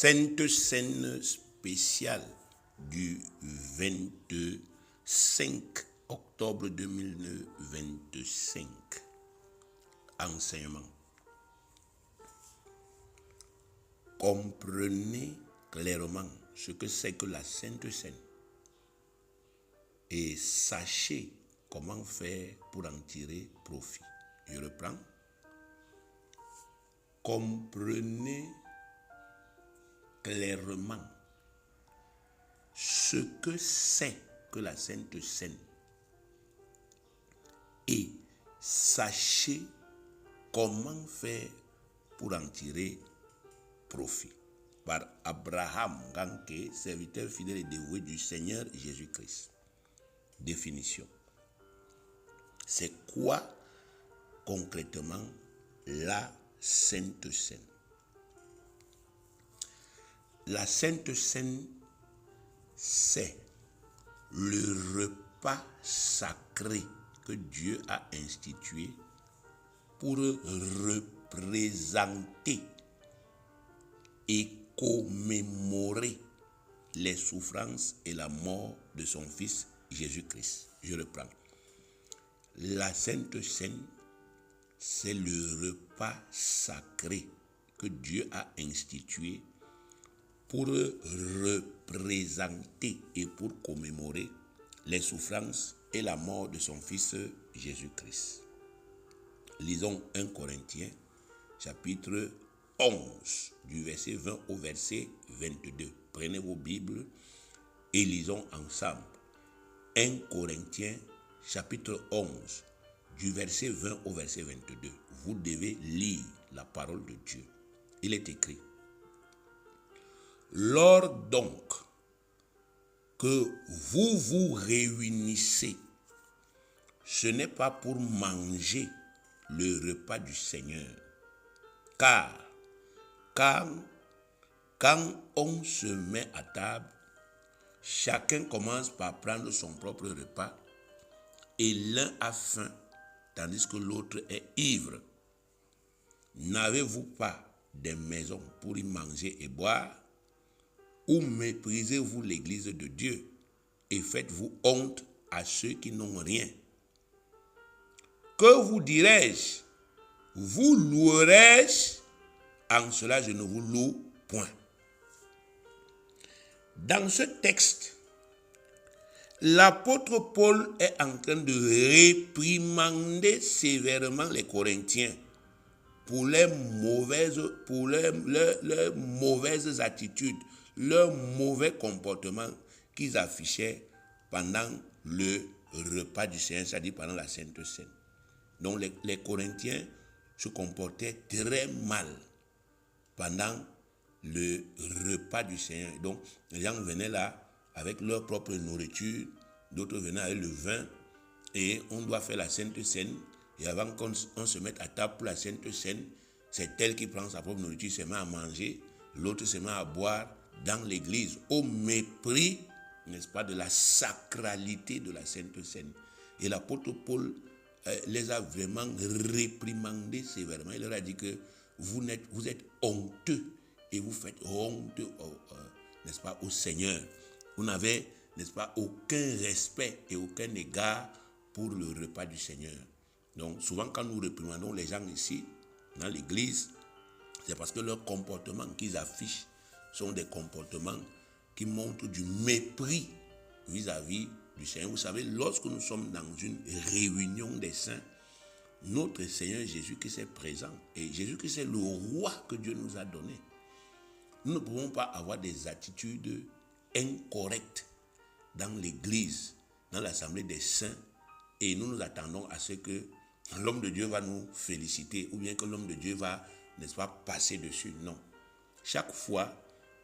Sainte Seine spéciale du 25 octobre 2025. Enseignement. Comprenez clairement ce que c'est que la Sainte Seine et sachez comment faire pour en tirer profit. Je reprends. Comprenez clairement ce que c'est que la Sainte Seine et sachez comment faire pour en tirer profit. Par Abraham Ganke, serviteur fidèle et dévoué du Seigneur Jésus-Christ. Définition. C'est quoi concrètement la Sainte Seine? La Sainte Seine, c'est le repas sacré que Dieu a institué pour représenter et commémorer les souffrances et la mort de son Fils Jésus-Christ. Je reprends. La Sainte Seine, c'est le repas sacré que Dieu a institué pour représenter et pour commémorer les souffrances et la mort de son Fils Jésus-Christ. Lisons 1 Corinthiens, chapitre 11, du verset 20 au verset 22. Prenez vos Bibles et lisons ensemble. 1 Corinthiens, chapitre 11, du verset 20 au verset 22. Vous devez lire la parole de Dieu. Il est écrit: lors donc que vous vous réunissez, ce n'est pas pour manger le repas du Seigneur, car quand on se met à table, chacun commence par prendre son propre repas, et l'un a faim, tandis que l'autre est ivre. N'avez-vous pas des maisons pour y manger et boire? Ou méprisez-vous l'église de Dieu et faites-vous honte à ceux qui n'ont rien? Que vous dirai-je? Vous louerai-je? En cela, je ne vous loue point. Dans ce texte, l'apôtre Paul est en train de réprimander sévèrement les Corinthiens pour leurs mauvaises attitudes, leur mauvais comportement qu'ils affichaient pendant le repas du Seigneur, c'est-à-dire pendant la Sainte Seine. Donc les Corinthiens se comportaient très mal pendant le repas du Seigneur. Donc les gens venaient là avec leur propre nourriture, d'autres venaient avec le vin, et on doit faire la Sainte Seine. Et avant qu'on se mette à table pour la Sainte Seine, c'est elle qui prend sa propre nourriture, se met à manger, l'autre se met à boire dans l'église, au mépris, n'est-ce pas, de la sacralité de la Sainte Seine. Et l'apôtre Paul les a vraiment réprimandés sévèrement. Il leur a dit que vous êtes honteux et vous faites honte, n'est-ce pas, au Seigneur. Vous n'avez, n'est-ce pas, aucun respect et aucun égard pour le repas du Seigneur. Donc souvent quand nous réprimandons les gens ici, dans l'église, c'est parce que leurs comportements qu'ils affichent sont des comportements qui montrent du mépris vis-à-vis du Seigneur. Vous savez, lorsque nous sommes dans une réunion des saints, notre Seigneur Jésus-Christ est présent. Et Jésus-Christ est le roi que Dieu nous a donné. Nous ne pouvons pas avoir des attitudes incorrectes dans l'église, dans l'assemblée des saints, et nous nous attendons à ce que l'homme de Dieu va nous féliciter, ou bien que l'homme de Dieu va, n'est-ce pas, passer dessus. Non. Chaque fois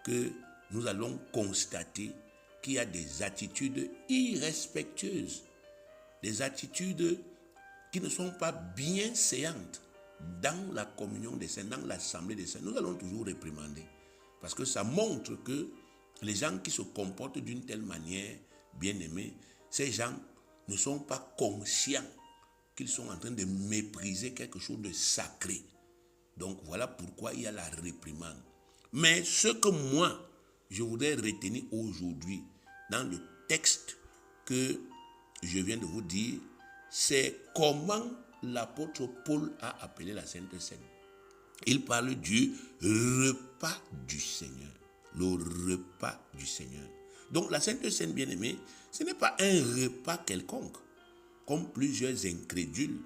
que nous allons constater qu'il y a des attitudes irrespectueuses, des attitudes qui ne sont pas bien séantes dans la communion des saints, dans l'assemblée des saints, nous allons toujours réprimander. Parce que ça montre que les gens qui se comportent d'une telle manière, bien aimés, ces gens ne sont pas conscients qu'ils sont en train de mépriser quelque chose de sacré. Donc voilà pourquoi il y a la réprimande. Mais ce que moi, je voudrais retenir aujourd'hui dans le texte que je viens de vous dire, c'est comment l'apôtre Paul a appelé la Sainte Seine. Il parle du repas du Seigneur. Le repas du Seigneur. Donc la Sainte Seine, bien-aimée, ce n'est pas un repas quelconque, comme plusieurs incrédules,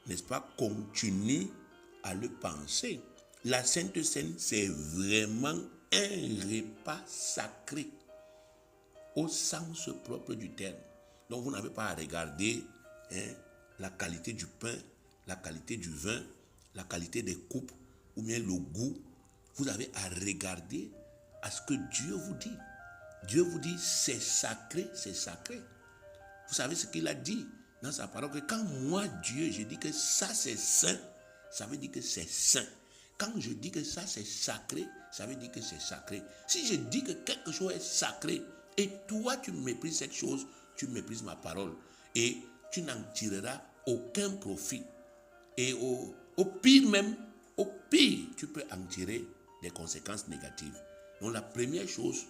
n'est-ce pas, continuent à le penser. La Sainte Seine, c'est vraiment un repas sacré, au sens propre du terme. Donc vous n'avez pas à regarder la qualité du pain, la qualité du vin, la qualité des coupes, ou bien le goût. Vous avez à regarder à ce que Dieu vous dit. Dieu vous dit, c'est sacré, c'est sacré. Vous savez ce qu'il a dit dans sa parole, que quand moi, Dieu, je dis que ça c'est saint, ça veut dire que c'est saint. Quand je dis que ça c'est sacré, ça veut dire que c'est sacré. Si je dis que quelque chose est sacré, et toi tu méprises cette chose, tu méprises ma parole, et tu n'en tireras aucun profit. Et au pire même, au pire, tu peux en tirer des conséquences négatives. Donc la première chose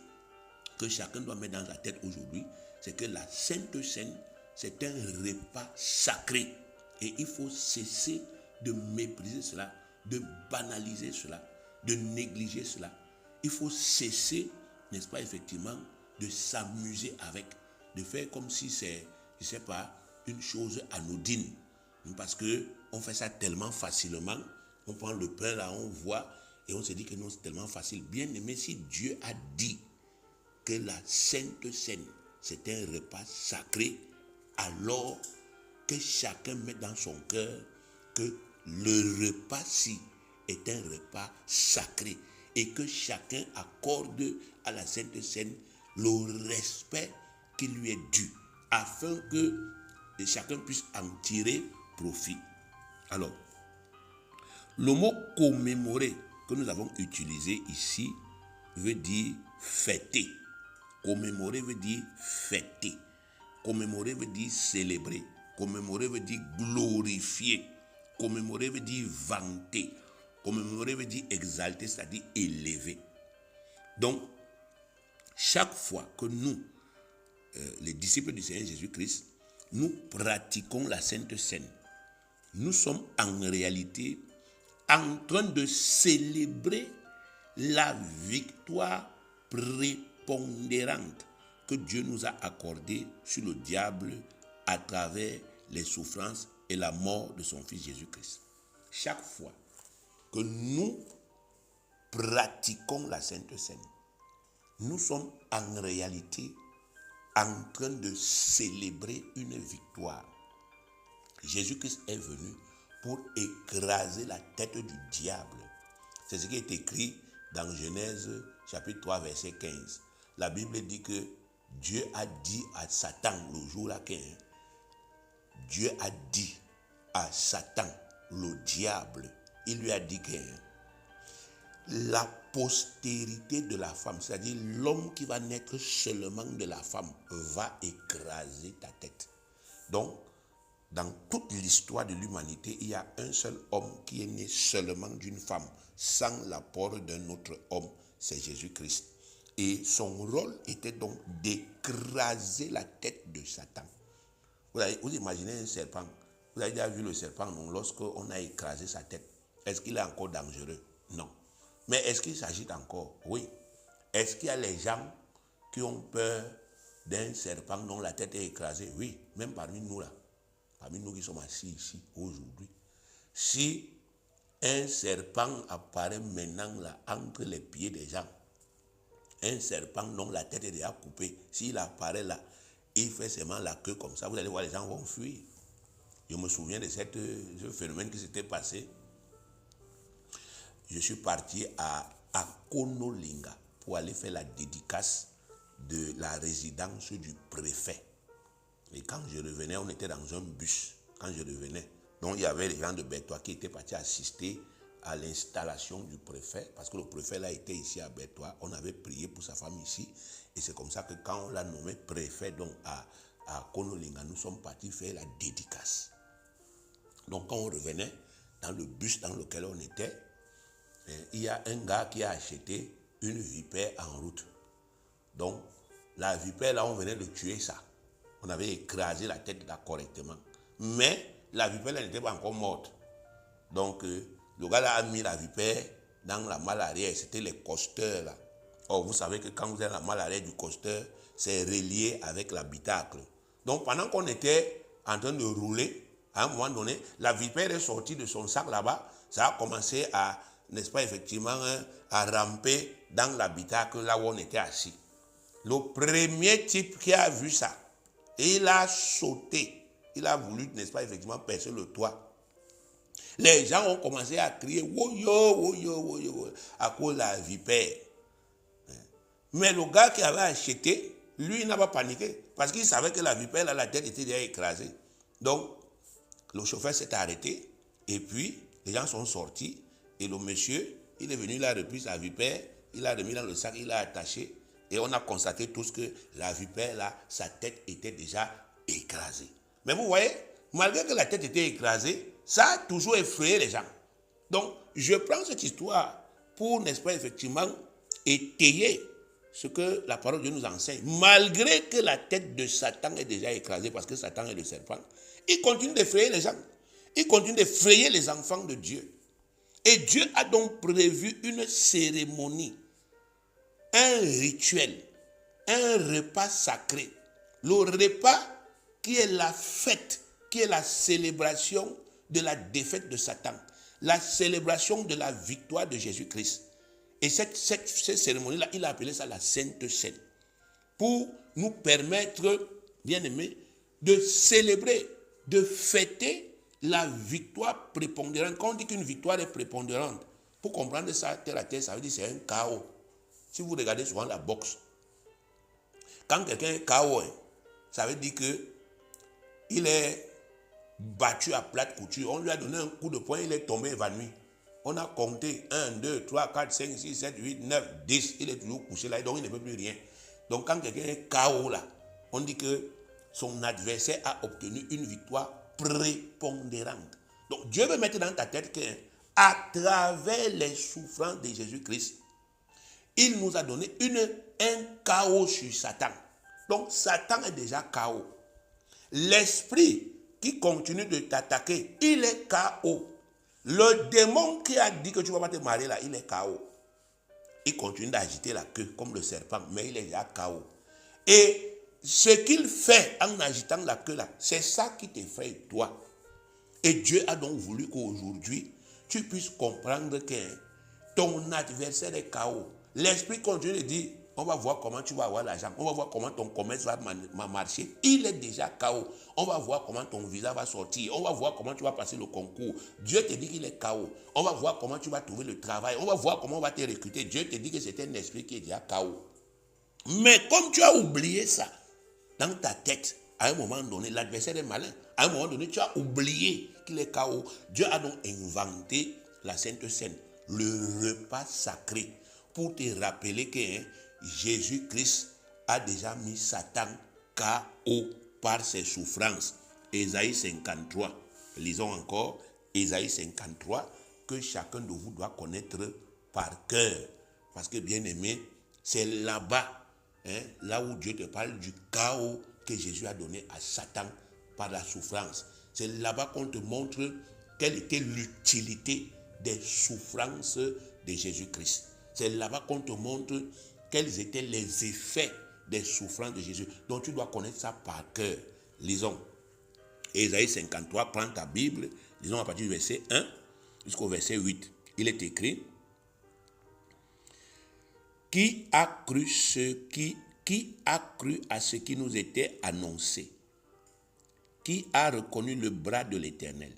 que chacun doit mettre dans la tête aujourd'hui, c'est que la Sainte Seine, c'est un repas sacré. Et il faut cesser de mépriser cela, de banaliser cela, de négliger cela. Il faut cesser, n'est-ce pas, effectivement, de s'amuser avec, de faire comme si c'est, je ne sais pas, une chose anodine. Parce qu'on fait ça tellement facilement, on prend le pain là, on voit, et on se dit que non, c'est tellement facile. Bien aimé, si Dieu a dit que la Sainte Seine, c'est un repas sacré, alors que chacun met dans son cœur que le repas-ci est un repas sacré et que chacun accorde à la Sainte Seine le respect qui lui est dû, afin que chacun puisse en tirer profit. Alors, le mot commémorer que nous avons utilisé ici veut dire fêter. Commémorer veut dire fêter. Commémorer veut dire célébrer. Commémorer veut dire glorifier. Commémorer veut dire vanter. Commémorer veut dire exalter, c'est-à-dire élever. Donc, chaque fois que nous, les disciples du Seigneur Jésus-Christ, nous pratiquons la Sainte Seine, nous sommes en réalité en train de célébrer la victoire prépondérante que Dieu nous a accordée sur le diable à travers les souffrances et la mort de son Fils Jésus-Christ. Chaque fois que nous pratiquons la Sainte Seine, nous sommes en réalité en train de célébrer une victoire. Jésus-Christ est venu pour écraser la tête du diable. C'est ce qui est écrit dans Genèse chapitre 3 verset 15. La Bible dit que Dieu a dit à Satan le jour-là Dieu a dit à Satan, le diable, il lui a dit que la postérité de la femme, c'est-à-dire l'homme qui va naître seulement de la femme, va écraser ta tête. Donc, dans toute l'histoire de l'humanité, il y a un seul homme qui est né seulement d'une femme, sans l'apport d'un autre homme, c'est Jésus-Christ. Et son rôle était donc d'écraser la tête de Satan. Vous imaginez un serpent, vous avez déjà vu le serpent, non, lorsqu'on a écrasé sa tête, est-ce qu'il est encore dangereux? Non. Mais est-ce qu'il s'agit encore? Oui. Est-ce qu'il y a les gens qui ont peur d'un serpent dont la tête est écrasée? Oui, même parmi nous là. Parmi nous qui sommes assis ici aujourd'hui. Si un serpent apparaît maintenant là entre les pieds des gens, un serpent dont la tête est déjà coupée, s'il apparaît là, il fait seulement la queue comme ça, vous allez voir, les gens vont fuir. Je me souviens de ce phénomène qui s'était passé. Je suis parti à Konolinga pour aller faire la dédicace de la résidence du préfet. Et quand je revenais, on était dans un bus. Quand je revenais, donc il y avait les gens de Bertois qui étaient partis assister à l'installation du préfet, parce que le préfet là était ici à Bertois. On avait prié pour sa femme ici, et c'est comme ça que quand on l'a nommé préfet donc à Konolinga, nous sommes partis faire la dédicace. Donc quand on revenait dans le bus dans lequel on était, il y a un gars qui a acheté une vipère en route. Donc, la vipère, là, on venait de tuer ça. On avait écrasé la tête là correctement. Mais la vipère, là, n'était pas encore morte. Donc, le gars là a mis la vipère dans la malle arrière. C'était les costeurs là. Or, vous savez que quand vous avez la malle arrière du costeur, c'est relié avec l'habitacle. Donc, pendant qu'on était en train de rouler, à un moment donné, la vipère est sortie de son sac là-bas. Ça a commencé à, n'est-ce pas, effectivement, à ramper dans l'habitacle là où on était assis. Le premier type qui a vu ça, il a sauté. Il a voulu, n'est-ce pas, effectivement, percer le toit. Les gens ont commencé à crier, woyo, woyo, woyo, à cause de la vipère. Mais le gars qui avait acheté, lui, il n'a pas paniqué. Parce qu'il savait que la vipère, là, la tête était déjà écrasée. Donc, le chauffeur s'est arrêté. Et puis, les gens sont sortis. Et le monsieur, il est venu, il a repris sa vipère. Il l'a remis dans le sac, il l'a attaché. Et on a constaté tous que la vipère, là, sa tête était déjà écrasée. Mais vous voyez, malgré que la tête était écrasée, ça a toujours effrayé les gens. Donc, je prends cette histoire pour, n'est-ce pas, effectivement, étayer ce que la parole de Dieu nous enseigne. Malgré que la tête de Satan est déjà écrasée, parce que Satan est le serpent, il continue d'effrayer les gens. Il continue d'effrayer les enfants de Dieu. Et Dieu a donc prévu une cérémonie, un rituel, un repas sacré. Le repas qui est la fête, qui est la célébration de la défaite de Satan, la célébration de la victoire de Jésus-Christ. Et cette cérémonie-là, il a appelé ça la Sainte Seine, pour nous permettre, bien aimés, de célébrer, de fêter la victoire prépondérante. Quand on dit qu'une victoire est prépondérante, pour comprendre ça terre à terre, ça veut dire que c'est un chaos. Si vous regardez souvent la boxe, quand quelqu'un est KO, ça veut dire qu'il est battu à plate couture. On lui a donné un coup de poing, il est tombé évanoui. On a compté 1, 2, 3, 4, 5, 6, 7, 8, 9, 10. Il est toujours couché là, donc il ne peut plus rien. Donc quand quelqu'un est KO là, on dit que son adversaire a obtenu une victoire prépondérante. Donc Dieu veut mettre dans ta tête qu'à travers les souffrances de Jésus-Christ, il nous a donné un chaos sur Satan. Donc Satan est déjà chaos. L'esprit qui continue de t'attaquer, il est chaos. Le démon qui a dit que tu ne vas pas te marier là, il est chaos. Il continue d'agiter la queue comme le serpent, mais il est déjà chaos. Et ce qu'il fait en agitant la queue là, c'est ça qui t'effraie toi. Et Dieu a donc voulu qu'aujourd'hui, tu puisses comprendre que ton adversaire est chaos. L'esprit continue de dire, on va voir comment tu vas avoir l'argent, on va voir comment ton commerce va marcher. Il est déjà chaos. On va voir comment ton visa va sortir, on va voir comment tu vas passer le concours. Dieu te dit qu'il est chaos. On va voir comment tu vas trouver le travail, on va voir comment on va te recruter. Dieu te dit que c'est un esprit qui est déjà chaos. Mais comme tu as oublié ça dans ta tête, à un moment donné, l'adversaire est malin. À un moment donné, tu as oublié qu'il est chaos. Dieu a donc inventé la Sainte Seine, le repas sacré, pour te rappeler que Jésus-Christ a déjà mis Satan KO par ses souffrances. Ésaïe 53. Lisons encore Ésaïe 53, que chacun de vous doit connaître par cœur. Parce que, bien aimé, c'est là-bas, là où Dieu te parle du chaos que Jésus a donné à Satan par la souffrance. C'est là-bas qu'on te montre quelle était l'utilité des souffrances de Jésus-Christ. C'est là-bas qu'on te montre quels étaient les effets des souffrances de Jésus. Donc tu dois connaître ça par cœur. Lisons. Ésaïe 53, prends ta Bible, lisons à partir du verset 1 jusqu'au verset 8. Il est écrit: Qui a cru à ce qui nous était annoncé? Qui a reconnu le bras de l'Éternel?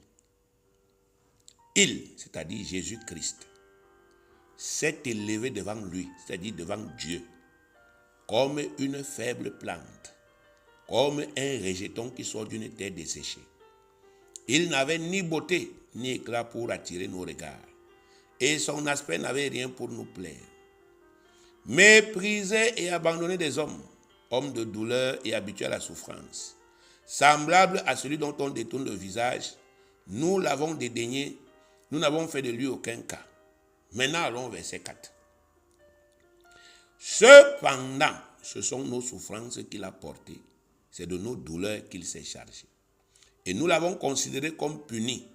Il, c'est-à-dire Jésus-Christ, s'est élevé devant lui, c'est-à-dire devant Dieu, comme une faible plante, comme un rejeton qui sort d'une terre desséchée. Il n'avait ni beauté ni éclat pour attirer nos regards, et son aspect n'avait rien pour nous plaire. Méprisé et abandonné des hommes, homme de douleur et habitué à la souffrance, semblable à celui dont on détourne le visage, nous l'avons dédaigné, nous n'avons fait de lui aucun cas. Maintenant, allons au verset 4. Cependant, ce sont nos souffrances qu'il a portées, c'est de nos douleurs qu'il s'est chargé. Et nous l'avons considéré comme puni,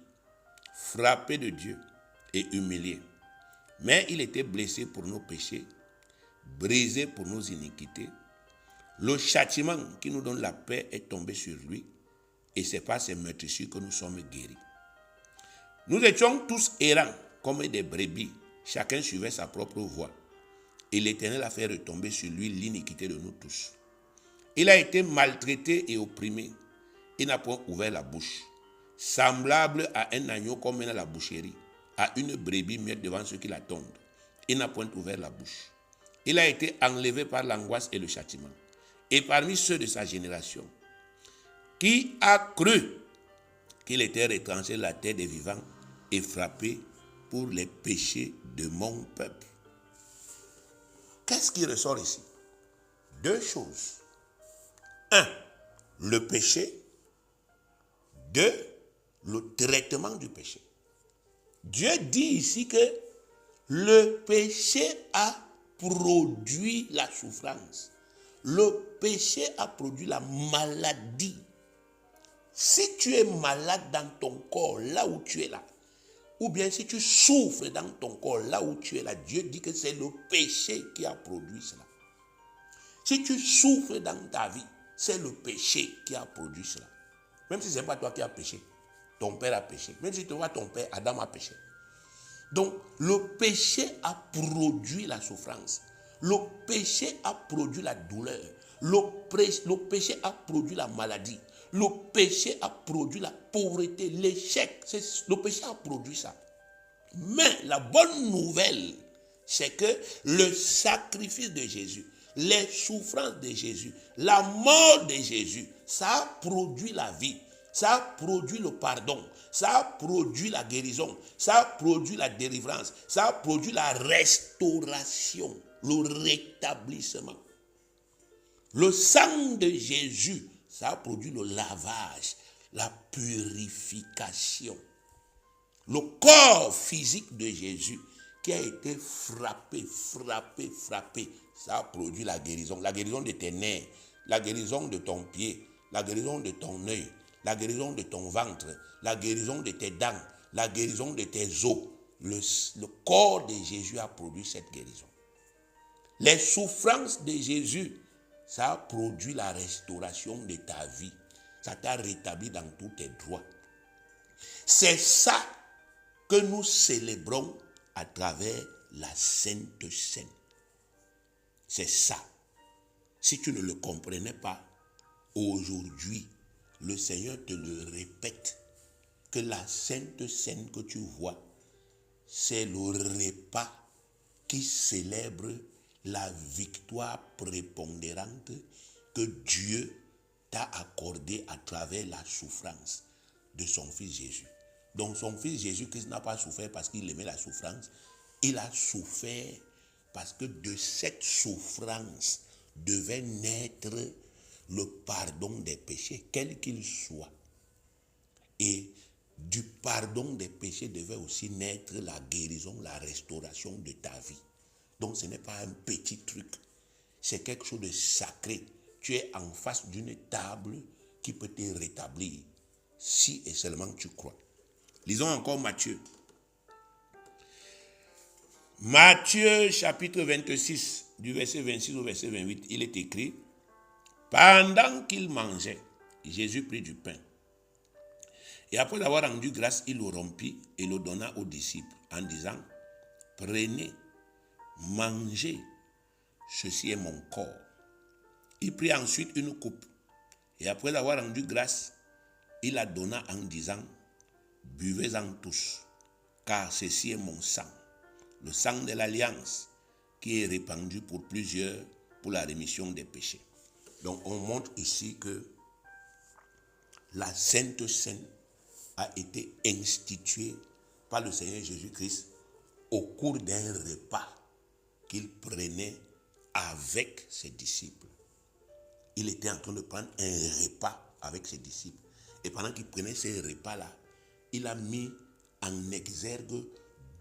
frappé de Dieu et humilié. Mais il était blessé pour nos péchés, brisé pour nos iniquités. Le châtiment qui nous donne la paix est tombé sur lui, et c'est par ses meurtrissures que nous sommes guéris. Nous étions tous errants comme des brebis, chacun suivait sa propre voie. Et l'Éternel a fait retomber sur lui l'iniquité de nous tous. Il a été maltraité et opprimé. Il n'a point ouvert la bouche. Semblable à un agneau qu'on mène à la boucherie, à une brebis muette devant ceux qui l'attendent. Il n'a point ouvert la bouche. Il a été enlevé par l'angoisse et le châtiment. Et parmi ceux de sa génération, qui a cru qu'il était retranché de la terre des vivants et frappé pour les péchés de mon peuple. Qu'est-ce qui ressort ici? Deux choses. Un, le péché. Deux, le traitement du péché. Dieu dit ici que le péché a produit la souffrance. Le péché a produit la maladie. Si tu es malade dans ton corps, là où tu es là, ou bien si tu souffres dans ton corps, là où tu es là, Dieu dit que c'est le péché qui a produit cela. Si tu souffres dans ta vie, c'est le péché qui a produit cela. Même si ce n'est pas toi qui as péché, ton père a péché. Même si tu vois ton père, Adam a péché. Donc, le péché a produit la souffrance. Le péché a produit la douleur. Le péché a produit la maladie. Le péché a produit la pauvreté, l'échec. Le péché a produit ça. Mais la bonne nouvelle, c'est que le sacrifice de Jésus, les souffrances de Jésus, la mort de Jésus, ça a produit la vie. Ça a produit le pardon, ça a produit la guérison, ça a produit la délivrance, ça a produit la restauration, le rétablissement. Le sang de Jésus, ça a produit le lavage, la purification. Le corps physique de Jésus qui a été frappé, ça a produit la guérison de tes nerfs, la guérison de ton pied, la guérison de ton œil, la guérison de ton ventre, la guérison de tes dents, la guérison de tes os. Le corps de Jésus a produit cette guérison. Les souffrances de Jésus, ça a produit la restauration de ta vie. Ça t'a rétabli dans tous tes droits. C'est ça que nous célébrons à travers la Sainte Seine. C'est ça. Si tu ne le comprenais pas, aujourd'hui, le Seigneur te le répète, que la Sainte Seine que tu vois, c'est le repas qui célèbre la victoire prépondérante que Dieu t'a accordée à travers la souffrance de son Fils Jésus. Donc son Fils Jésus-Christ n'a pas souffert parce qu'il aimait la souffrance, il a souffert parce que de cette souffrance devait naître le pardon des péchés, quel qu'il soit. Et du pardon des péchés devait aussi naître la guérison, la restauration de ta vie. Donc ce n'est pas un petit truc, c'est quelque chose de sacré. Tu es en face d'une table qui peut te rétablir, si et seulement tu crois. Lisons encore Matthieu. Matthieu chapitre 26, du verset 26 au verset 28, il est écrit: pendant qu'il mangeait, Jésus prit du pain. Et après avoir rendu grâce, il le rompit et le donna aux disciples en disant: prenez, mangez, ceci est mon corps. Il prit ensuite une coupe et après avoir rendu grâce, il la donna en disant: buvez-en tous, car ceci est mon sang, le sang de l'alliance, qui est répandu pour plusieurs pour la rémission des péchés. Donc on montre ici que la Sainte Seine a été instituée par le Seigneur Jésus-Christ au cours d'un repas qu'il prenait avec ses disciples. Il était en train de prendre un repas avec ses disciples. Et pendant qu'il prenait ces repas-là, il a mis en exergue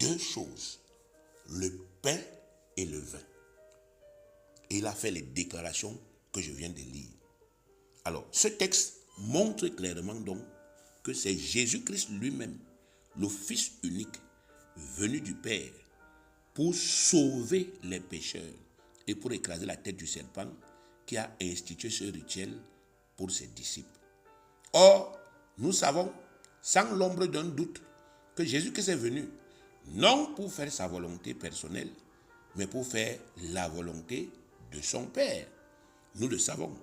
deux choses. le pain et le vin. Et il a fait les déclarations que je viens de lire. Alors, ce texte montre clairement donc que c'est Jésus-Christ lui-même, le Fils unique, venu du Père, pour sauver les pécheurs et pour écraser la tête du serpent, qui a institué ce rituel pour ses disciples. Or, nous savons, sans l'ombre d'un doute, que Jésus-Christ est venu, non pour faire sa volonté personnelle, mais pour faire la volonté de son Père. Nous le savons.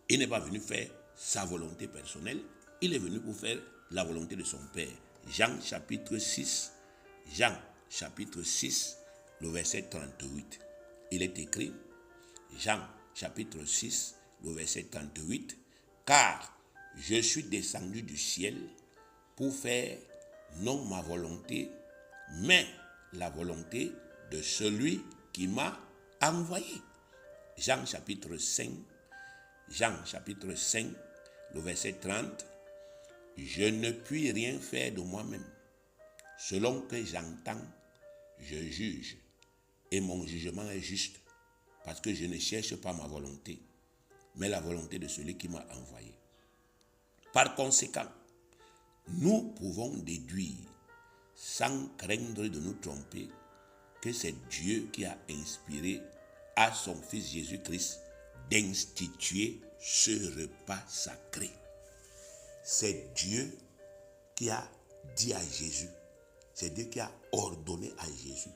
Il n'est pas venu faire sa volonté personnelle, il est venu pour faire la volonté de son Père. Jean chapitre 6, le verset 38. Il est écrit, Jean chapitre 6, le verset 38, car je suis descendu du ciel pour faire non ma volonté, mais la volonté de celui qui m'a envoyé. Jean chapitre 5, le verset 30, je ne puis rien faire de moi-même. Selon que j'entends, je juge, et mon jugement est juste, parce que je ne cherche pas ma volonté, mais la volonté de celui qui m'a envoyé. Par conséquent, nous pouvons déduire, sans craindre de nous tromper, que c'est Dieu qui a inspiré à son Fils Jésus-Christ d'instituer ce repas sacré. C'est Dieu qui a dit à Jésus, c'est Dieu qui a ordonné à Jésus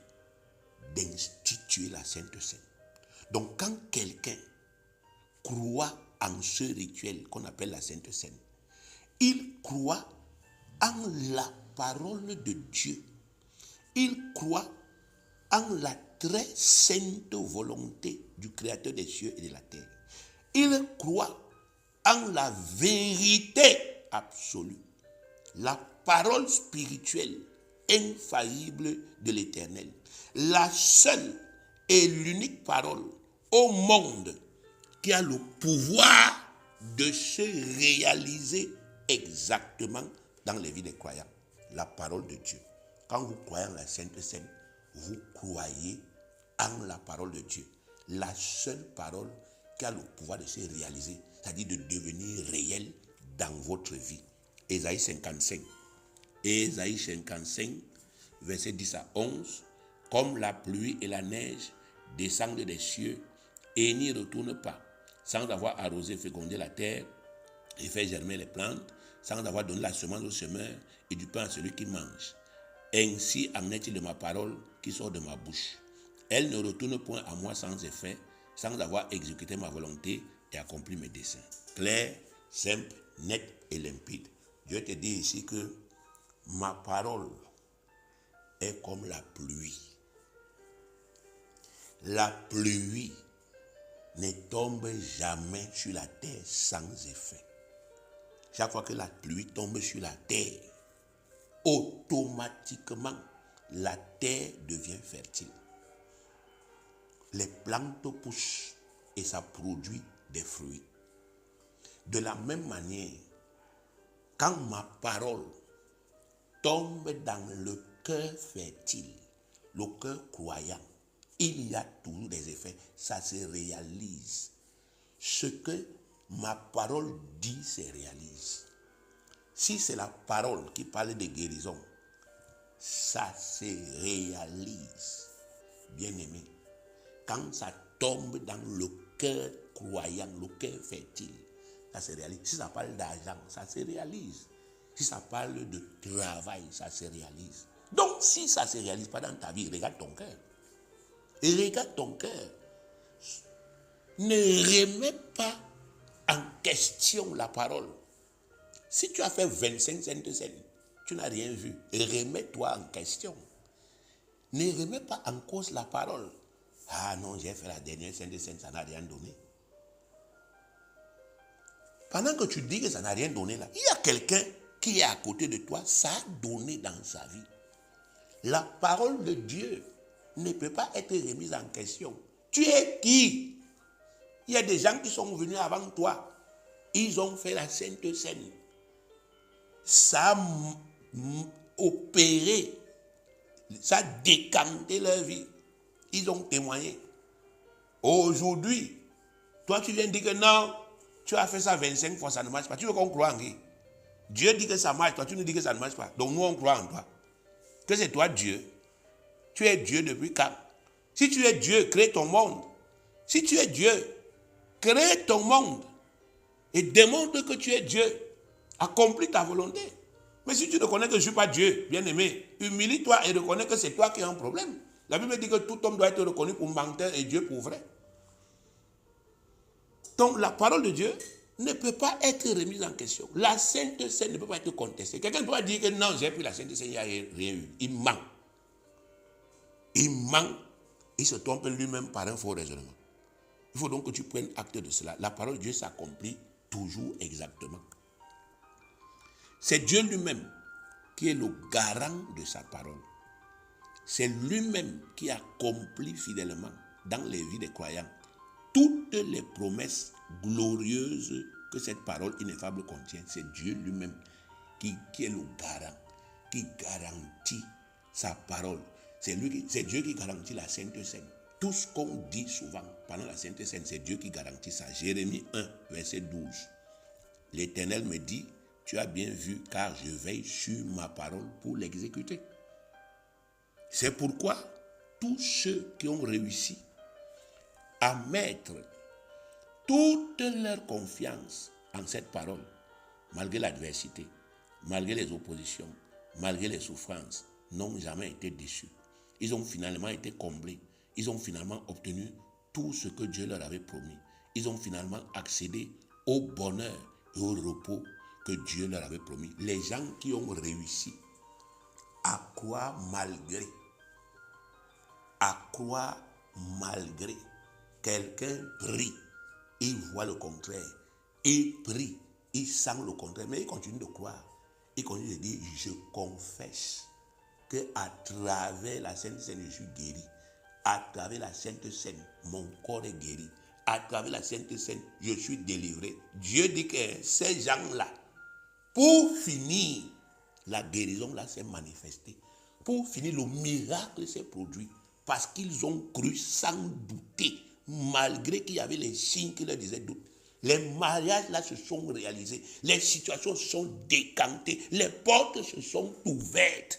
d'instituer la Sainte Seine. Donc quand quelqu'un croit en ce rituel qu'on appelle la Sainte Seine, il croit en la parole de Dieu. Il croit en la très sainte volonté du Créateur des cieux et de la terre. Il croit en la vérité absolue, la parole spirituelle infaillible de l'Éternel, la seule et l'unique parole au monde qui a le pouvoir de se réaliser exactement dans les vies des croyants, la parole de Dieu. Quand vous croyez en la Sainte Seine, vous croyez en la parole de Dieu, la seule parole qui a le pouvoir de se réaliser, c'est-à-dire de devenir réel dans votre vie. Ésaïe 55, verset 10 à 11, comme la pluie et la neige descendent des cieux et n'y retournent pas, sans avoir arrosé, fécondé la terre et fait germer les plantes, sans avoir donné la semence au semeur et du pain à celui qui mange. Ainsi en est-il de ma parole qui sort de ma bouche. Elle ne retourne point à moi sans effet, sans avoir exécuté ma volonté et accompli mes desseins. Clair, simple, net et limpide. Dieu te dit ici que ma parole est comme la pluie. La pluie ne tombe jamais sur la terre sans effet. Chaque fois que la pluie tombe sur la terre, automatiquement, la terre devient fertile. Les plantes poussent et ça produit des fruits. De la même manière, quand ma parole tombe dans le cœur fertile, le cœur croyant, il y a toujours des effets, ça se réalise. Ce que ma parole dit se réalise. Si c'est la parole qui parle de guérison, ça se réalise. Bien-aimé, quand ça tombe dans le cœur croyant, le cœur fertile, ça se réalise. Si ça parle d'argent, ça se réalise. Si ça parle de travail, ça se réalise. Donc, si ça ne se réalise pas dans ta vie, regarde ton cœur. Et regarde ton cœur. Ne remets pas en question la parole. Si tu as fait 25 Saintes Seines, tu n'as rien vu. Remets-toi en question. Ne remets pas en cause la parole. Ah non, j'ai fait la dernière Sainte Seine, ça n'a rien donné. Pendant que tu dis que ça n'a rien donné là, il y a quelqu'un qui est à côté de toi, ça a donné dans sa vie. La parole de Dieu ne peut pas être remise en question. Tu es qui? Il y a des gens qui sont venus avant toi. Ils ont fait la Sainte Seine. Ça a opéré Ça a décanté leur vie. Ils ont témoigné. Aujourd'hui, toi tu viens dire que non, tu as fait ça 25 fois, ça ne marche pas. Tu veux qu'on croit en qui? Dieu dit que ça marche, toi tu nous dis que ça ne marche pas. Donc nous on croit en toi. Que c'est toi Dieu. Tu es Dieu depuis quand? Si tu es Dieu, crée ton monde. Si tu es Dieu, crée ton monde. Et démontre que tu es Dieu. Accomplis ta volonté. Mais si tu reconnais que je ne suis pas Dieu, bien-aimé, humilie-toi et reconnais que c'est toi qui as un problème. La Bible dit que tout homme doit être reconnu pour menteur et Dieu pour vrai. Donc la parole de Dieu ne peut pas être remise en question. La Sainte Seine ne peut pas être contestée. Quelqu'un ne peut pas dire que non, j'ai pris la Sainte Seine, il n'y a rien eu. Il ment. Il ment. Il se trompe lui-même par un faux raisonnement. Il faut donc que tu prennes acte de cela. La parole de Dieu s'accomplit toujours exactement. C'est Dieu lui-même qui est le garant de sa parole. C'est lui-même qui accomplit fidèlement dans les vies des croyants toutes les promesses glorieuses que cette parole ineffable contient. C'est Dieu lui-même qui est le garant, qui garantit sa parole. C'est Dieu qui garantit la Sainte Seine. Tout ce qu'on dit souvent pendant la Sainte Seine, c'est Dieu qui garantit ça. Jérémie 1, verset 12. L'Éternel me dit, tu as bien vu, car je veille sur ma parole pour l'exécuter. C'est pourquoi tous ceux qui ont réussi à mettre toute leur confiance en cette parole, malgré l'adversité, malgré les oppositions, malgré les souffrances, n'ont jamais été déçus. Ils ont finalement été comblés. Ils ont finalement obtenu tout ce que Dieu leur avait promis. Ils ont finalement accédé au bonheur et au repos que Dieu leur avait promis. Les gens qui ont réussi à croire malgré, quelqu'un prie, il voit le contraire, il prie, il sent le contraire, mais il continue de croire. Il continue de dire, je confesse qu'à travers la Sainte Seine, je suis guéri. À travers la Sainte Seine, mon corps est guéri. À travers la Sainte Seine, je suis délivré. Dieu dit que ces gens-là, pour finir, la guérison là s'est manifestée. Pour finir, le miracle s'est produit. Parce qu'ils ont cru sans douter, malgré qu'il y avait les signes qui leur disaient doute. Les mariages là se sont réalisés. Les situations se sont décantées. Les portes se sont ouvertes.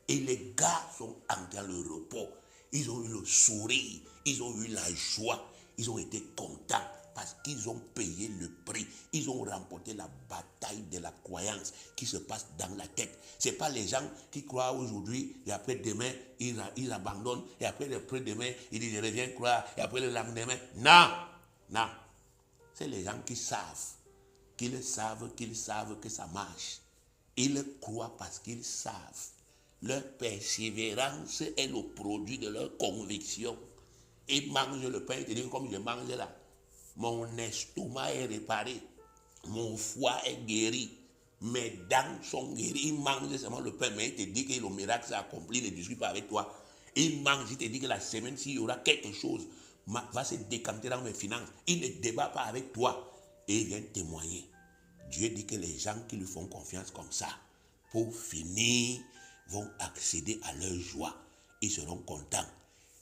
Et les gars sont entrés dans le repos. Ils ont eu le sourire. Ils ont eu la joie. Ils ont été contents parce qu'ils ont payé le prix. Ils ont remporté la bataille de la croyance qui se passe dans la tête. Ce n'est pas les gens qui croient aujourd'hui et après demain, ils abandonnent. Et après demain, ils disent je reviens croire. Et après le lendemain, non. C'est les gens qui savent que ça marche. Ils croient parce qu'ils savent. Leur persévérance est le produit de leur conviction. Ils mangent le pain, ils te disent comme je mange là. Mon estomac est réparé. Mon foie est guéri. Mes dents sont guéries. Ils mangent seulement le pain, mais il te dit que le miracle s'est accompli, il ne discute pas avec toi. Il mange, il te dit que la semaine, s'il y aura quelque chose, va se décanter dans mes finances. Il ne débat pas avec toi. Et il vient témoigner. Dieu dit que les gens qui lui font confiance comme ça, pour finir, vont accéder à leur joie. Ils seront contents.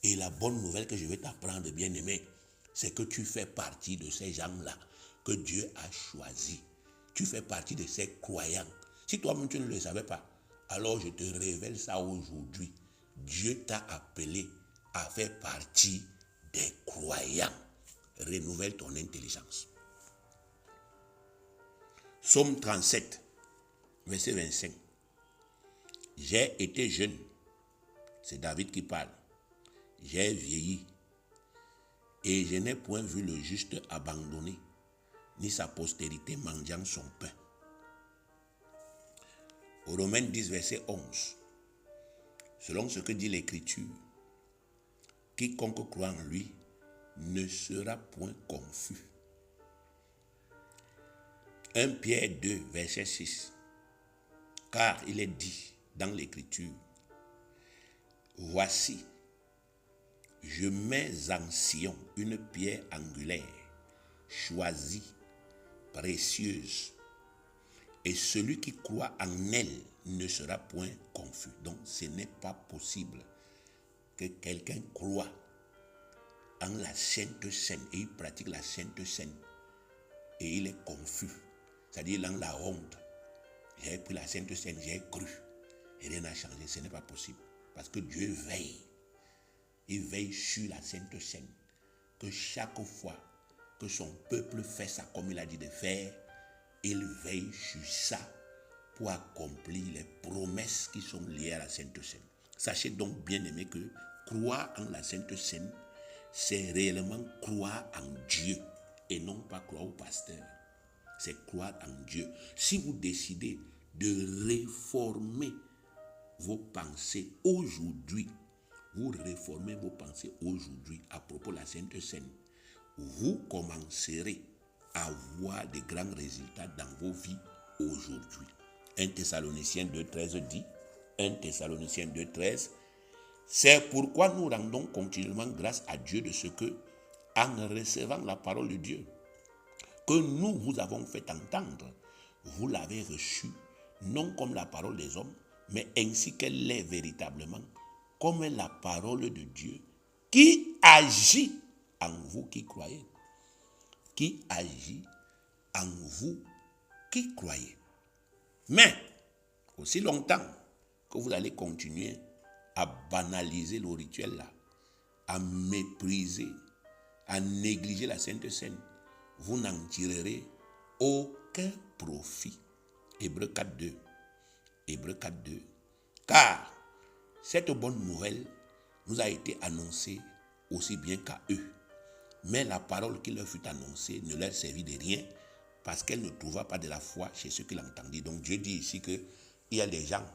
Et la bonne nouvelle que je vais t'apprendre, bien-aimé, c'est que tu fais partie de ces gens-là que Dieu a choisis. Tu fais partie de ces croyants. Si toi-même tu ne le savais pas, alors je te révèle ça aujourd'hui. Dieu t'a appelé à faire partie des croyants. Renouvelle ton intelligence. Psaume 37, verset 25. J'ai été jeune. C'est David qui parle. J'ai vieilli. Et je n'ai point vu le juste abandonné, ni sa postérité mendiant son pain. Au Romains 10, verset 11. Selon ce que dit l'Écriture, quiconque croit en lui ne sera point confus. 1 Pierre 2, verset 6. Car il est dit dans l'Écriture, voici, je mets en Sion une pierre angulaire, choisie, précieuse, et celui qui croit en elle ne sera point confus. Donc ce n'est pas possible que quelqu'un croit en la Sainte Seine et il pratique la Sainte Seine et il est confus. C'est-à-dire dans la honte. J'ai pris la Sainte Seine, j'ai cru. Et rien n'a changé. Ce n'est pas possible. Parce que Dieu veille. Il veille sur la Sainte Seine. Que chaque fois que son peuple fait ça comme il a dit de faire, il veille sur ça pour accomplir les promesses qui sont liées à la Sainte Seine. Sachez donc, bien aimé, que croire en la Sainte Seine, c'est réellement croire en Dieu et non pas croire au pasteur. C'est croire en Dieu. Si vous décidez de réformer vos pensées aujourd'hui, vous réformez vos pensées aujourd'hui à propos de la Sainte Seine, vous commencerez à voir de grands résultats dans vos vies aujourd'hui. 1 Thessaloniciens 2,13 dit, 1 Thessaloniciens 2,13, c'est pourquoi nous rendons continuellement grâce à Dieu de ce que, en recevant la parole de Dieu, que nous vous avons fait entendre, vous l'avez reçue, non comme la parole des hommes, mais ainsi qu'elle l'est véritablement, comme la parole de Dieu, qui agit en vous qui croyez. Qui agit en vous qui croyez. Mais, aussi longtemps que vous allez continuer à banaliser le rituel là, à mépriser, à négliger la Sainte Seine, vous n'en tirerez aucun profit. Hébreux 4.2. Hébreux 4.2. Car cette bonne nouvelle nous a été annoncée aussi bien qu'à eux. Mais la parole qui leur fut annoncée ne leur servit de rien parce qu'elle ne trouva pas de la foi chez ceux qui l'entendirent. Donc Dieu dit ici qu'il y a des gens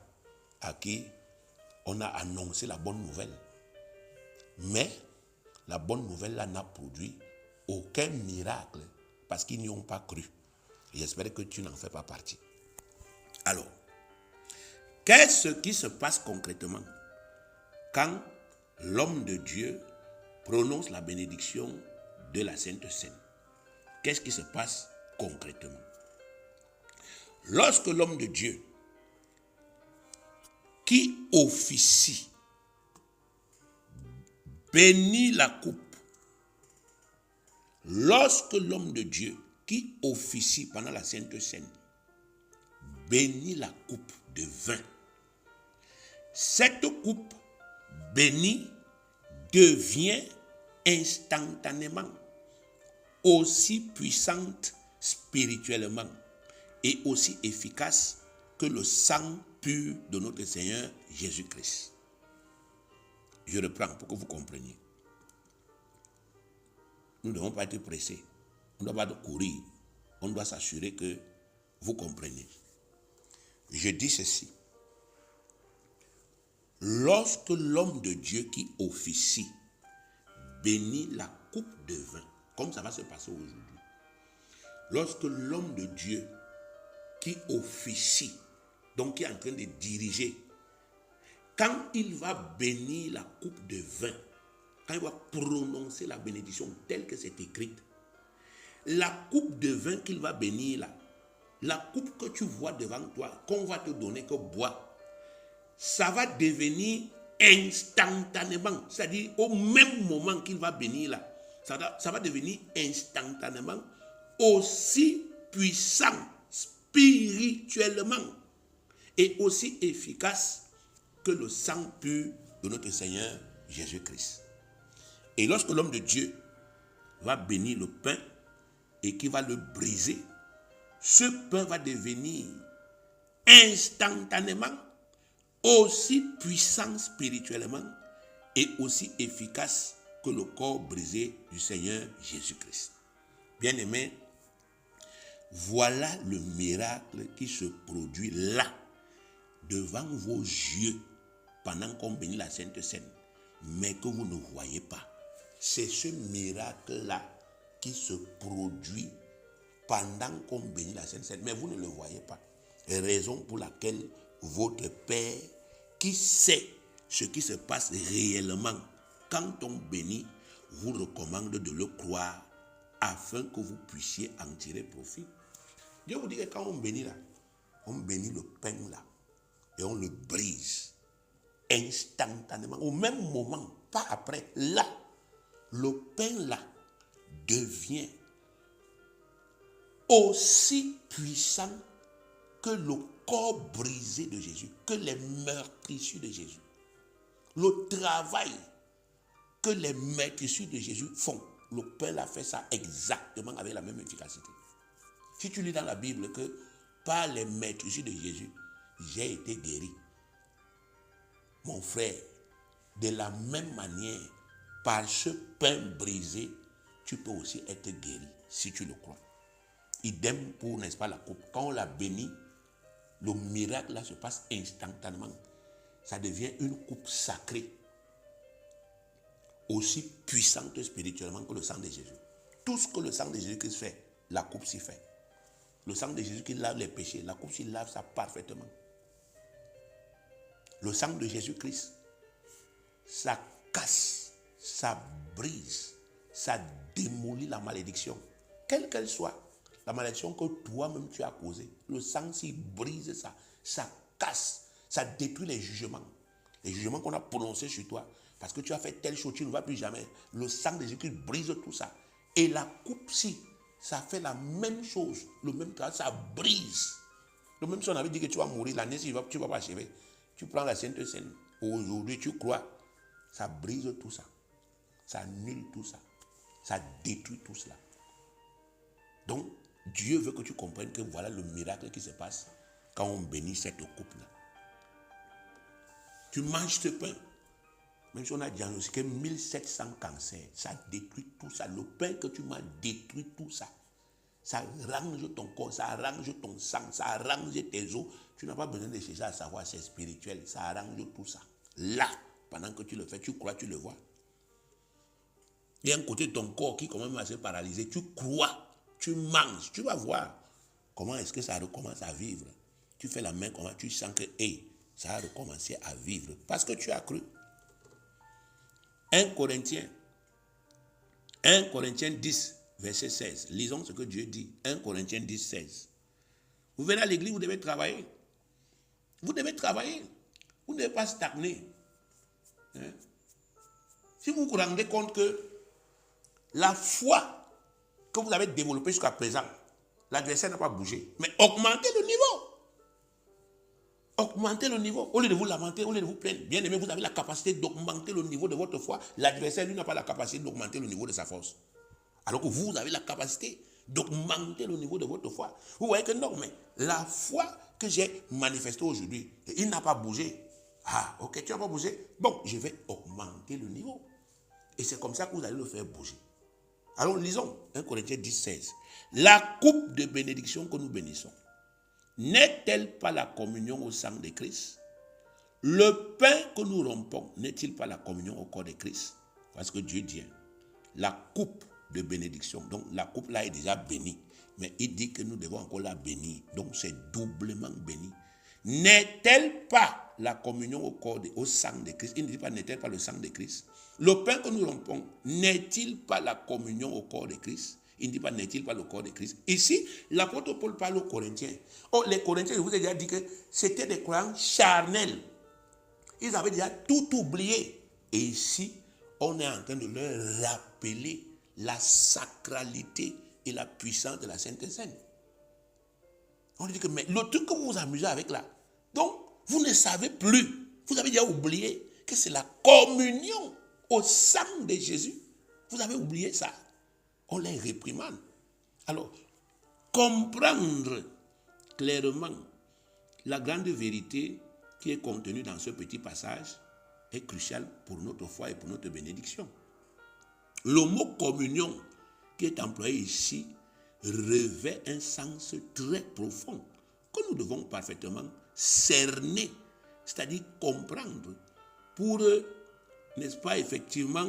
à qui on a annoncé la bonne nouvelle. Mais la bonne nouvelle là n'a produit aucun miracle parce qu'ils n'y ont pas cru. Et j'espère que tu n'en fais pas partie. Alors, qu'est-ce qui se passe concrètement quand l'homme de Dieu prononce la bénédiction de la Sainte Seine? Qu'est-ce qui se passe concrètement? Lorsque l'homme de Dieu qui officie bénit la coupe, lorsque l'homme de Dieu qui officie pendant la Sainte Seine bénit la coupe de vin, cette coupe bénie devient instantanément aussi puissante spirituellement et aussi efficace que le sang pur de notre Seigneur Jésus-Christ. Je reprends pour que vous compreniez. Nous ne devons pas être pressés. On ne doit pas courir. On doit s'assurer que vous comprenez. Je dis ceci. Lorsque l'homme de Dieu qui officie bénit la coupe de vin, comme ça va se passer aujourd'hui, lorsque l'homme de Dieu qui officie, donc qui est en train de diriger, quand il va bénir la coupe de vin, quand il va prononcer la bénédiction telle que c'est écrite, la coupe de vin qu'il va bénir là, la coupe que tu vois devant toi, qu'on va te donner que bois, ça va devenir instantanément, c'est-à-dire au même moment qu'il va bénir là, ça va devenir instantanément aussi puissant spirituellement et aussi efficace que le sang pur de notre Seigneur Jésus-Christ. Et lorsque l'homme de Dieu va bénir le pain et qu'il va le briser, ce pain va devenir instantanément aussi puissant spirituellement et aussi efficace que le corps brisé du Seigneur Jésus-Christ. Bien-aimés, voilà le miracle qui se produit là, devant vos yeux, pendant qu'on bénit la Sainte Seine, mais que vous ne voyez pas. C'est ce miracle-là qui se produit pendant qu'on bénit la Sainte Seine, mais vous ne le voyez pas. Raison pour laquelle votre Père, qui sait ce qui se passe réellement quand on bénit, vous recommande de le croire afin que vous puissiez en tirer profit. Dieu vous dit que quand on bénit là, on bénit le pain là. et on le brise instantanément, au même moment, pas après. Là, le pain là devient aussi puissant que le corps brisé de Jésus, que les meurtrissures de Jésus. Le travail que les meurtrissures de Jésus font, le pain a fait ça exactement avec la même efficacité. Si tu lis dans la Bible que par les meurtrissures de Jésus, j'ai été guéri. Mon frère, de la même manière, par ce pain brisé, tu peux aussi être guéri si tu le crois. Idem pour, n'est-ce pas, la coupe. Quand on la bénit, le miracle là se passe instantanément. Ça devient une coupe sacrée, aussi puissante spirituellement que le sang de Jésus. Tout ce que le sang de Jésus-Christ fait, la coupe s'y fait. Le sang de Jésus qui lave les péchés, la coupe s'y lave ça parfaitement. Le sang de Jésus-Christ, ça casse, ça brise, ça démolit la malédiction. Quelle qu'elle soit, la malédiction que toi-même tu as causée, le sang s'y brise ça, ça casse, ça détruit les jugements. Les jugements qu'on a prononcés sur toi, parce que tu as fait telle chose, tu ne vas plus jamais. Le sang de Jésus-Christ brise tout ça. Et la coupe-ci, ça fait la même chose, le même travail, ça brise. Le même si on avait dit que tu vas mourir, l'année si tu ne vas pas achever. Tu prends la Sainte Seine, aujourd'hui tu crois, ça brise tout ça, ça annule tout ça, ça détruit tout cela. Donc, Dieu veut que tu comprennes que voilà le miracle qui se passe quand on bénit cette coupe-là. Tu manges ce pain, même si on a diagnostiqué 1700 cancers, ça détruit tout ça. Le pain que tu manges détruit tout ça. Ça arrange ton corps, ça arrange ton sang, ça arrange tes os. Tu n'as pas besoin de chercher à savoir, c'est spirituel, ça arrange tout ça. Là, pendant que tu le fais, tu crois, tu le vois. Il y a un côté de ton corps qui commence à se paralyser. Tu crois, tu manges, tu vas voir comment est-ce que ça recommence à vivre. Tu fais la main, comment tu sens que ça a recommencé à vivre parce que tu as cru. 1 Corinthiens 10, verset 16. Lisons ce que Dieu dit. 1 Corinthiens 10, 16. Vous venez à l'église, vous devez travailler. Vous devez travailler. Vous ne devez pas stagner. Hein? Si vous vous rendez compte que la foi que vous avez développée jusqu'à présent, l'adversaire n'a pas bougé. Mais augmentez le niveau. Augmentez le niveau. Au lieu de vous lamenter, au lieu de vous plaindre. Bien aimé, vous avez la capacité d'augmenter le niveau de votre foi. L'adversaire, lui, n'a pas la capacité d'augmenter le niveau de sa force. Alors que vous avez la capacité d'augmenter le niveau de votre foi. Vous voyez que non, mais la foi que j'ai manifestée aujourd'hui, il n'a pas bougé. Ah, ok, tu n'as pas bougé. Bon, je vais augmenter le niveau. Et c'est comme ça que vous allez le faire bouger. Alors lisons 1 Corinthiens 10, 16. La coupe de bénédiction que nous bénissons, n'est-elle pas la communion au sang de Christ? Le pain que nous rompons, n'est-il pas la communion au corps de Christ? Parce que Dieu dit, la coupe de bénédiction, donc la coupe là est déjà bénie, mais il dit que nous devons encore la bénir, donc c'est doublement béni. N'est-elle pas la communion au sang de Christ? Il ne dit pas n'est-elle pas le sang de Christ? Le pain que nous rompons, n'est-il pas la communion au corps de Christ? Il ne dit pas n'est-il pas le corps de Christ? Ici, l'apôtre Paul parle aux Corinthiens. Oh, les Corinthiens, je vous ai déjà dit que c'était des croyants charnels. Ils avaient déjà tout oublié. Et ici, on est en train de leur rappeler la sacralité et la puissance de la Sainte Seine. On dit que mais le truc que vous vous amusez avec là, donc vous ne savez plus, vous avez déjà oublié que c'est la communion au sang de Jésus. Vous avez oublié ça. On les réprimande. Alors, comprendre clairement la grande vérité qui est contenue dans ce petit passage est crucial pour notre foi et pour notre bénédiction. Le mot communion qui est employé ici revêt un sens très profond que nous devons parfaitement cerner, c'est-à-dire comprendre pour, n'est-ce pas, effectivement,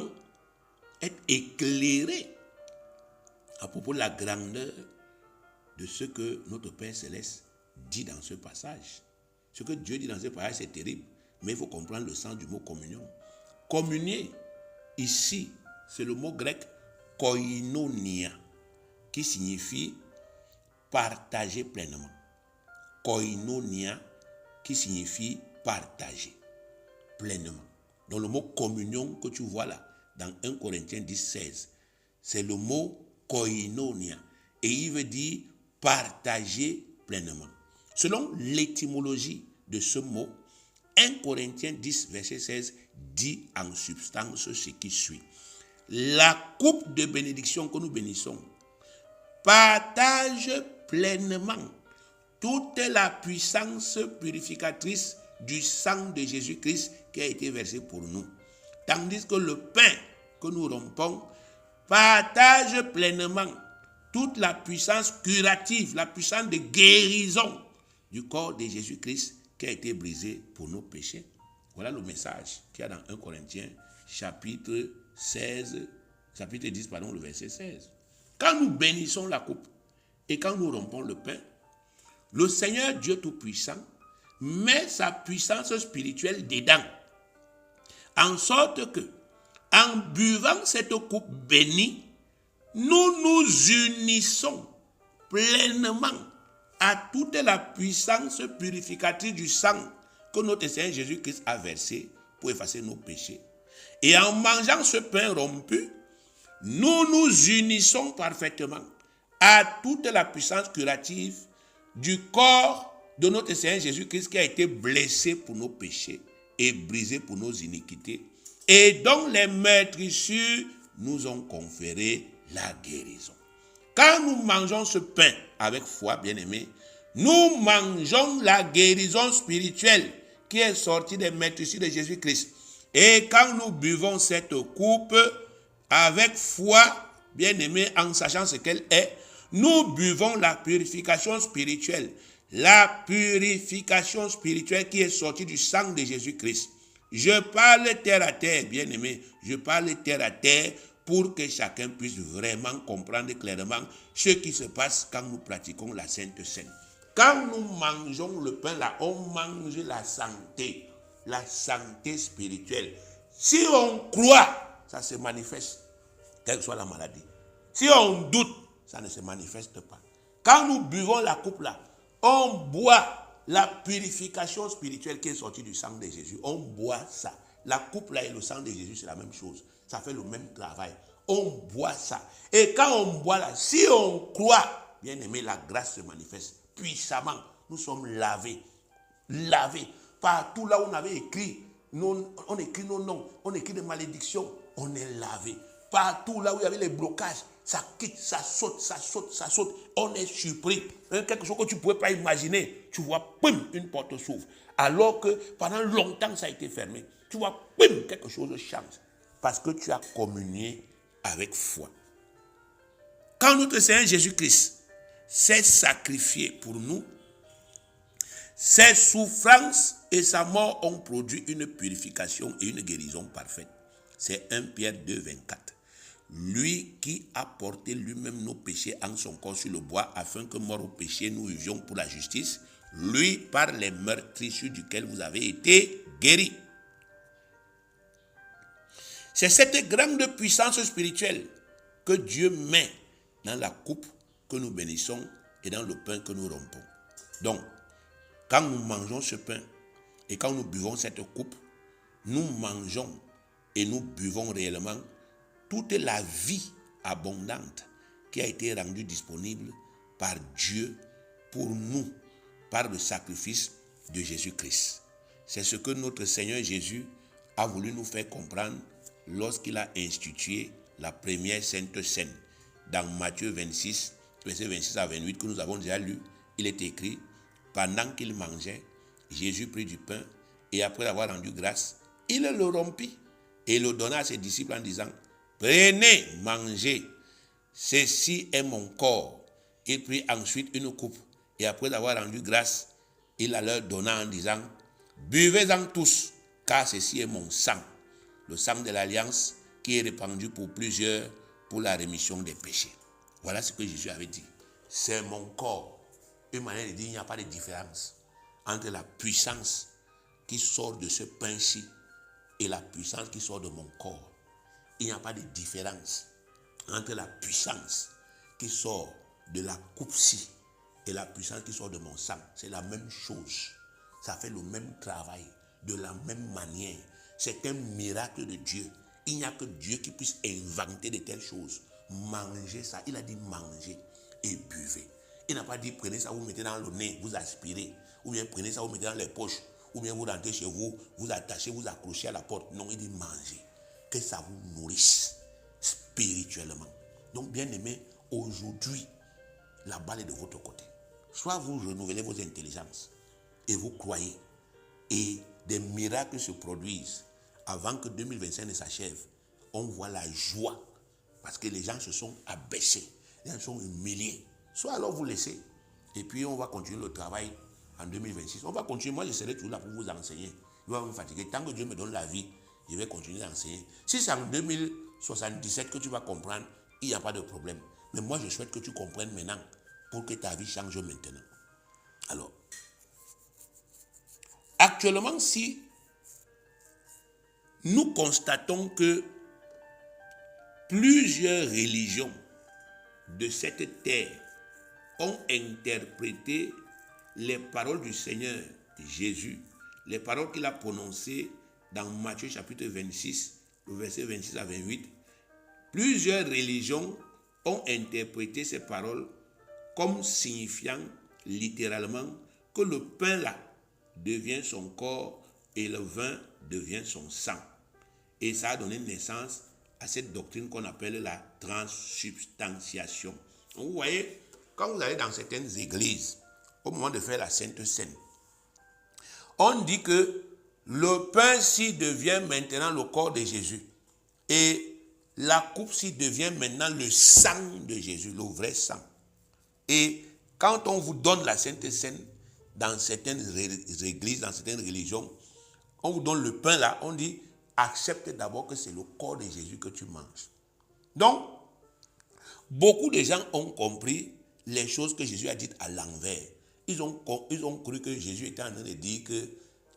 être éclairé à propos de la grandeur de ce que notre Père Céleste dit dans ce passage. Ce que Dieu dit dans ce passage, c'est terrible, mais il faut comprendre le sens du mot communion. Communier, ici, c'est le mot grec koinonia, qui signifie partager pleinement. Koinonia, qui signifie partager pleinement. Donc le mot communion que tu vois là, dans 1 Corinthiens 10, 16, c'est le mot koinonia et il veut dire partager pleinement. Selon l'étymologie de ce mot, 1 Corinthiens 10, verset 16 dit en substance ce qui suit. La coupe de bénédiction que nous bénissons partage pleinement toute la puissance purificatrice du sang de Jésus-Christ qui a été versé pour nous. Tandis que le pain que nous rompons partage pleinement toute la puissance curative, la puissance de guérison du corps de Jésus-Christ qui a été brisé pour nos péchés. Voilà le message qu'il y a dans 1 Corinthiens chapitre 10, le verset 16. Quand nous bénissons la coupe et quand nous rompons le pain, le Seigneur Dieu Tout-Puissant met sa puissance spirituelle dedans, en sorte que, en buvant cette coupe bénie, nous nous unissons pleinement à toute la puissance purificatrice du sang que notre Seigneur Jésus-Christ a versé pour effacer nos péchés. Et en mangeant ce pain rompu, nous nous unissons parfaitement à toute la puissance curative du corps de notre Seigneur Jésus-Christ qui a été blessé pour nos péchés et brisé pour nos iniquités et dont les meurtrissures nous ont conféré la guérison. Quand nous mangeons ce pain avec foi, bien-aimés, nous mangeons la guérison spirituelle qui est sortie des meurtrissures de Jésus-Christ. Et quand nous buvons cette coupe avec foi, bien-aimés, en sachant ce qu'elle est, nous buvons la purification spirituelle. La purification spirituelle qui est sortie du sang de Jésus-Christ. Je parle terre à terre, bien-aimés. Je parle terre à terre pour que chacun puisse vraiment comprendre clairement ce qui se passe quand nous pratiquons la Sainte Seine. Quand nous mangeons le pain là, on mange la santé spirituelle. Si on croit, ça se manifeste, quelle que soit la maladie. Si on doute, ça ne se manifeste pas. Quand nous buvons la coupe là, on boit la purification spirituelle qui est sortie du sang de Jésus. On boit ça. La coupe là et le sang de Jésus, c'est la même chose. Ça fait le même travail. On boit ça. Et quand on boit là, si on croit, bien aimé, la grâce se manifeste puissamment. Nous sommes lavés. Lavés. Partout là où on avait écrit, on écrit nos noms, on écrit des malédictions, on est lavé. Partout là où il y avait les blocages, ça quitte, ça saute. On est surpris. Quelque chose que tu ne pouvais pas imaginer. Tu vois, pim, une porte s'ouvre. Alors que pendant longtemps, ça a été fermé. Tu vois, pim, quelque chose change. Parce que tu as communié avec foi. Quand notre Seigneur Jésus-Christ s'est sacrifié pour nous, ses souffrances et sa mort ont produit une purification et une guérison parfaite. C'est 1 Pierre 2, 24. Lui qui a porté lui-même nos péchés en son corps sur le bois, afin que mort au péché, nous vivions pour la justice, lui par les meurtrissures duquel vous avez été guéris. C'est cette grande puissance spirituelle que Dieu met dans la coupe que nous bénissons et dans le pain que nous rompons. Donc, quand nous mangeons ce pain et quand nous buvons cette coupe, nous mangeons et nous buvons réellement toute la vie abondante qui a été rendue disponible par Dieu pour nous, par le sacrifice de Jésus-Christ. C'est ce que notre Seigneur Jésus a voulu nous faire comprendre lorsqu'il a institué la première Sainte Seine. Dans Matthieu 26, versets 26 à 28, que nous avons déjà lu, il est écrit, pendant qu'il mangeait, Jésus prit du pain et après avoir rendu grâce, il le rompit et le donna à ses disciples en disant, prenez, mangez, ceci est mon corps. Il prit ensuite une coupe et après avoir rendu grâce, il la leur donna en disant, buvez-en tous, car ceci est mon sang, le sang de l'alliance qui est répandu pour plusieurs pour la rémission des péchés. Voilà ce que Jésus avait dit. C'est mon corps. Une manière de dire, il n'y a pas de différence entre la puissance qui sort de ce pain-ci et la puissance qui sort de mon corps. Il n'y a pas de différence entre la puissance qui sort de la coupe-ci et la puissance qui sort de mon sang. C'est la même chose. ça fait le même travail, de la même manière. C'est un miracle de Dieu. Il n'y a que Dieu qui puisse inventer de telles choses. Mangez ça. Il a dit mangez et buvez. Il n'a pas dit prenez ça, vous mettez dans le nez, vous aspirez. Ou bien prenez ça, vous mettez dans les poches. Ou bien vous rentrez chez vous, vous attachez, vous accrochez à la porte. Non, il dit mangez. Que ça vous nourrisse spirituellement. Donc, bien aimé, aujourd'hui, la balle est de votre côté. Soit vous renouvelez vos intelligences et vous croyez, et des miracles se produisent avant que 2025 ne s'achève. On voit la joie parce que les gens se sont abaissés, les gens sont humiliés. Soit alors vous laissez et puis on va continuer le travail en 2026. On va continuer, moi je serai toujours là pour vous enseigner. Je vais me fatiguer. Tant que Dieu me donne la vie, je vais continuer d'enseigner. Si c'est en 2077 que tu vas comprendre, il n'y a pas de problème. Mais moi, je souhaite que tu comprennes maintenant pour que ta vie change maintenant. Alors, actuellement, si nous constatons que plusieurs religions de cette terre ont interprété les paroles du Seigneur Jésus, les paroles qu'il a prononcées dans Matthieu chapitre 26, le verset 26 à 28, plusieurs religions ont interprété ces paroles comme signifiant littéralement que le pain là devient son corps et le vin devient son sang. Et ça a donné naissance à cette doctrine qu'on appelle la transsubstantiation. Vous voyez, quand vous allez dans certaines églises, au moment de faire la Sainte Seine, on dit que le pain-ci devient maintenant le corps de Jésus. Et la coupe-ci devient maintenant le sang de Jésus, le vrai sang. Et quand on vous donne la Sainte Seine, dans certaines églises, dans certaines religions, on vous donne le pain là, on dit, accepte d'abord que c'est le corps de Jésus que tu manges. Donc, beaucoup de gens ont compris les choses que Jésus a dites à l'envers. Ils ont cru que Jésus était en train de dire que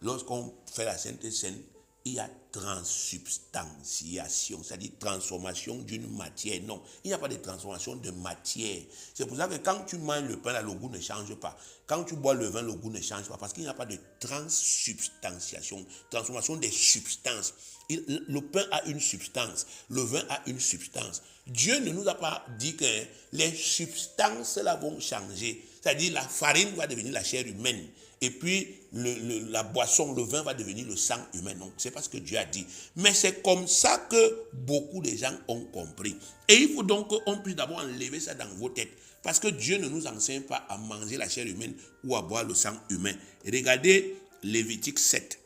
lorsqu'on fait la Sainte Seine, il y a transsubstantiation, c'est-à-dire transformation d'une matière. Non, il n'y a pas de transformation de matière. C'est pour ça que quand tu manges le pain, là, le goût ne change pas. Quand tu bois le vin, le goût ne change pas. Parce qu'il n'y a pas de transsubstantiation, transformation des substances. Le pain a une substance, le vin a une substance. Dieu ne nous a pas dit que les substances là vont changer. C'est-à-dire la farine va devenir la chair humaine. Et puis la boisson, le vin va devenir le sang humain. Non, c'est pas ce que Dieu a dit. Mais c'est comme ça que beaucoup de gens ont compris. Et il faut donc qu'on puisse d'abord enlever ça dans vos têtes. Parce que Dieu ne nous enseigne pas à manger la chair humaine ou à boire le sang humain. Et regardez Lévitique 7.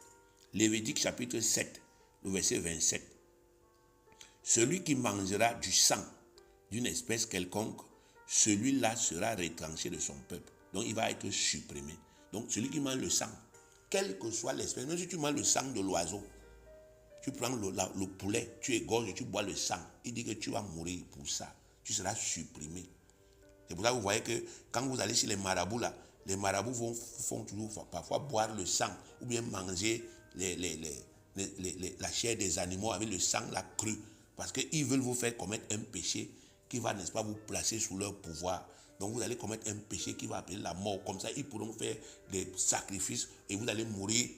Lévitique chapitre 7, le verset 27. Celui qui mangera du sang d'une espèce quelconque, celui-là sera retranché de son peuple. Donc il va être supprimé. Donc celui qui mange le sang, quelle que soit l'espèce, même si tu manges le sang de l'oiseau, tu prends le poulet, tu égorges et tu bois le sang, il dit que tu vas mourir pour ça. Tu seras supprimé. C'est pour ça que vous voyez que quand vous allez chez les marabouts là, les marabouts font toujours parfois boire le sang ou bien manger la chair des animaux avec le sang là cru. Parce qu'ils veulent vous faire commettre un péché qui va, n'est-ce pas, vous placer sous leur pouvoir. Donc vous allez commettre un péché qui va appeler la mort. Comme ça, ils pourront faire des sacrifices et vous allez mourir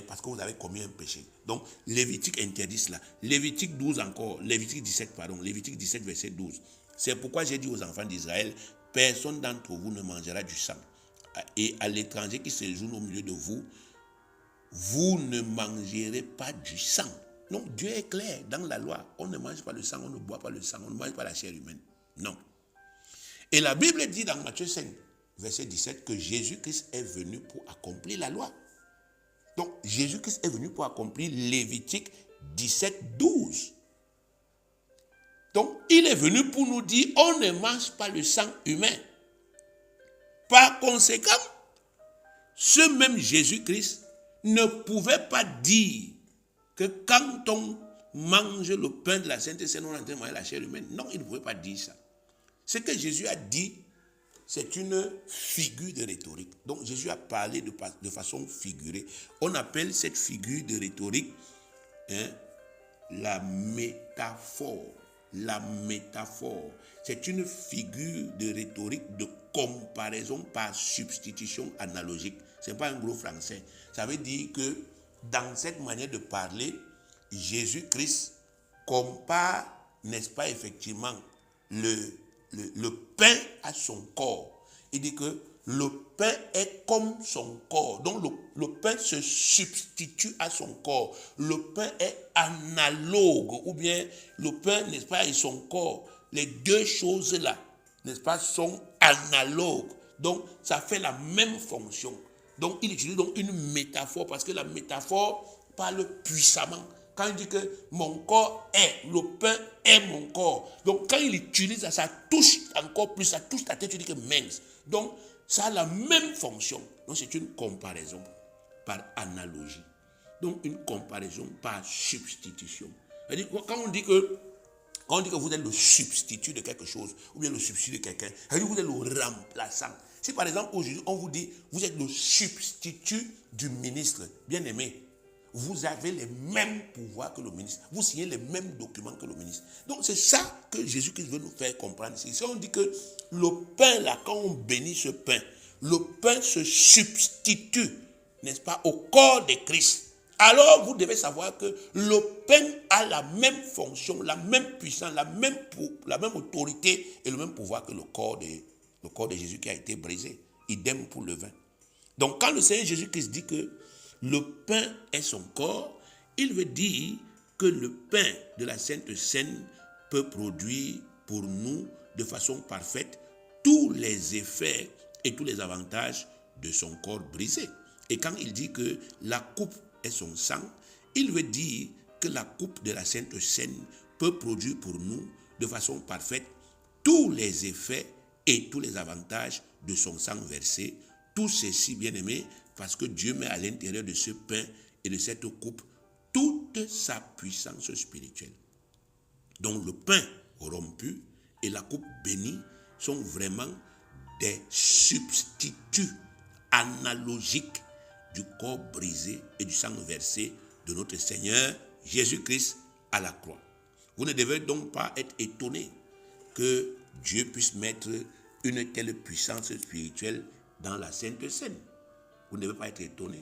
parce que vous avez commis un péché. Donc Lévitique interdit cela. Lévitique 12 encore, Lévitique 17 pardon, Lévitique 17 verset 12. C'est pourquoi j'ai dit aux enfants d'Israël, personne d'entre vous ne mangera du sang. Et à l'étranger qui séjourne au milieu de vous, vous ne mangerez pas du sang. Non, Dieu est clair dans la loi. On ne mange pas le sang, on ne boit pas le sang, on ne mange pas la chair humaine. Non. Et la Bible dit dans Matthieu 5, verset 17, que Jésus-Christ est venu pour accomplir la loi. Donc, Jésus-Christ est venu pour accomplir Lévitique 17, 12. Donc, il est venu pour nous dire, on ne mange pas le sang humain. Par conséquent, ce même Jésus-Christ ne pouvait pas dire que quand on mange le pain de la Sainte Seine, on est en train de manger la chair humaine. Non, il ne pouvait pas dire ça. Ce que Jésus a dit, c'est une figure de rhétorique. Donc Jésus a parlé de façon figurée. On appelle cette figure de rhétorique la métaphore. la métaphore. C'est une figure de rhétorique de comparaison par substitution analogique. Ce n'est pas un gros français. Ça veut dire que dans cette manière de parler, Jésus-Christ compare, n'est-ce pas, effectivement, le pain à son corps. Il dit que le pain est comme son corps. Donc le pain se substitue à son corps. Le pain est analogue. Ou bien le pain, n'est-ce pas, et son corps. Les deux choses-là, n'est-ce pas, sont analogues. Donc ça fait la même fonction. Donc il utilise donc une métaphore parce que la métaphore parle puissamment. Quand il dit que mon corps est, le pain est mon corps. Donc quand il utilise ça, ça touche encore plus, ça touche ta tête, tu dis que mince. Donc ça a la même fonction. Donc c'est une comparaison par analogie. Donc une comparaison par substitution. C'est-à-dire, quand on dit que vous êtes le substitut de quelque chose, ou bien le substitut de quelqu'un, c'est-à-dire que vous êtes le remplaçant. Si par exemple aujourd'hui on vous dit, vous êtes le substitut du ministre, bien aimé, vous avez les mêmes pouvoirs que le ministre. Vous signez les mêmes documents que le ministre. Donc c'est ça que Jésus-Christ veut nous faire comprendre ici. Si on dit que le pain, là, quand on bénit ce pain, le pain se substitue, n'est-ce pas, au corps de Christ. Alors vous devez savoir que le pain a la même fonction, la même puissance, la même autorité et le même pouvoir que le corps de Jésus qui a été brisé. Idem pour le vin. Donc quand le Seigneur Jésus-Christ dit que le pain est son corps, il veut dire que le pain de la Sainte Seine peut produire pour nous de façon parfaite tous les effets et tous les avantages de son corps brisé. Et quand il dit que la coupe est son sang, il veut dire que la coupe de la Sainte Seine peut produire pour nous de façon parfaite tous les effets et tous les avantages de son sang versé. Tout ceci, bien aimé, parce que Dieu met à l'intérieur de ce pain et de cette coupe toute sa puissance spirituelle. Donc le pain rompu et la coupe bénie sont vraiment des substituts analogiques du corps brisé et du sang versé de notre Seigneur Jésus-Christ à la croix. Vous ne devez donc pas être étonné que Dieu puisse mettre une telle puissance spirituelle dans la Sainte Seine. Vous ne devez pas être étonné.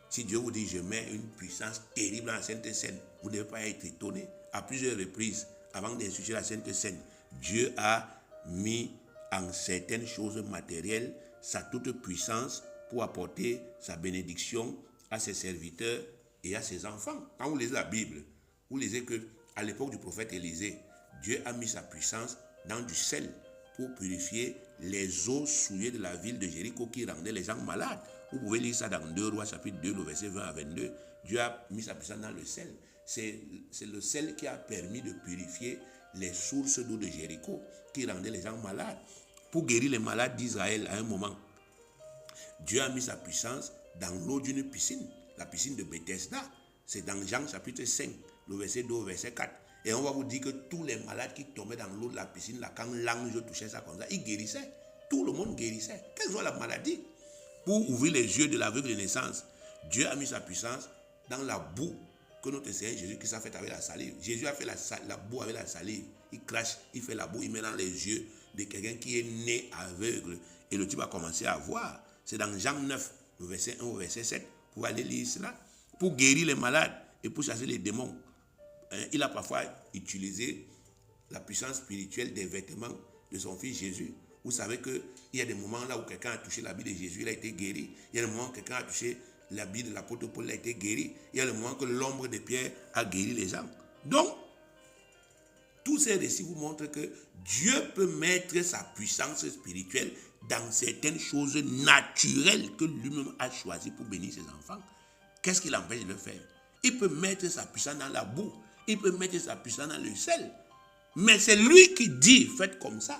Si Dieu vous dit, je mets une puissance terrible dans la Sainte Seine, vous ne devez pas être étonné. À plusieurs reprises, avant d'instituer la Sainte Seine, Dieu a mis en certaines choses matérielles sa toute puissance pour apporter sa bénédiction à ses serviteurs et à ses enfants. Quand vous lisez la Bible, vous lisez qu'à l'époque du prophète Élisée, Dieu a mis sa puissance dans du sel pour purifier les eaux souillées de la ville de Jéricho qui rendaient les gens malades. Vous pouvez lire ça dans 2 Rois chapitre 2, le verset 20 à 22. Dieu a mis sa puissance dans le sel. C'est le sel qui a permis de purifier les sources d'eau de Jéricho qui rendaient les gens malades. Pour guérir les malades d'Israël à un moment, Dieu a mis sa puissance dans l'eau d'une piscine, la piscine de Bethesda. C'est dans Jean chapitre 5, le verset 2 au verset 4. Et on va vous dire que tous les malades qui tombaient dans l'eau de la piscine, là, quand l'ange touchait ça comme ça, ils guérissaient. Tout le monde guérissait. Quelle soit la maladie. Pour ouvrir les yeux de l'aveugle de naissance, Dieu a mis sa puissance dans la boue que notre Seigneur Jésus-Christ a fait avec la salive. Jésus a fait la boue avec la salive. Il crache, il fait la boue, il met dans les yeux de quelqu'un qui est né aveugle. Et le type a commencé à voir. C'est dans Jean 9, le verset 1 au verset 7. Vous pouvez aller lire cela. Pour guérir les malades et pour chasser les démons. Il a parfois utilisé la puissance spirituelle des vêtements de son fils Jésus. Vous savez qu'il y a des moments là où quelqu'un a touché l'habit de Jésus, il a été guéri. Il y a des moments où quelqu'un a touché l'habit de l'apôtre Paul, il a été guéri. Il y a des moments que l'ombre de Pierre a guéri les gens. Donc, tous ces récits vous montrent que Dieu peut mettre sa puissance spirituelle dans certaines choses naturelles que lui-même a choisies pour bénir ses enfants. Qu'est-ce qui l'empêche de le faire? Il peut mettre sa puissance dans la boue. Il peut mettre sa puissance dans le sel. Mais c'est lui qui dit, faites comme ça.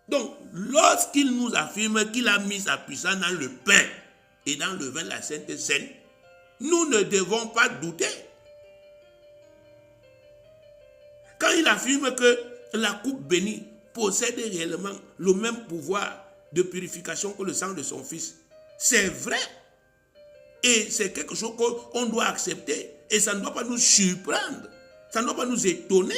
Donc, lorsqu'il nous affirme qu'il a mis sa puissance dans le pain et dans le vin de la Sainte Seine, nous ne devons pas douter. Quand il affirme que la coupe bénie possède réellement le même pouvoir de purification que le sang de son fils, c'est vrai. Et c'est quelque chose qu'on doit accepter. Et ça ne doit pas nous surprendre. Ça ne doit pas nous étonner.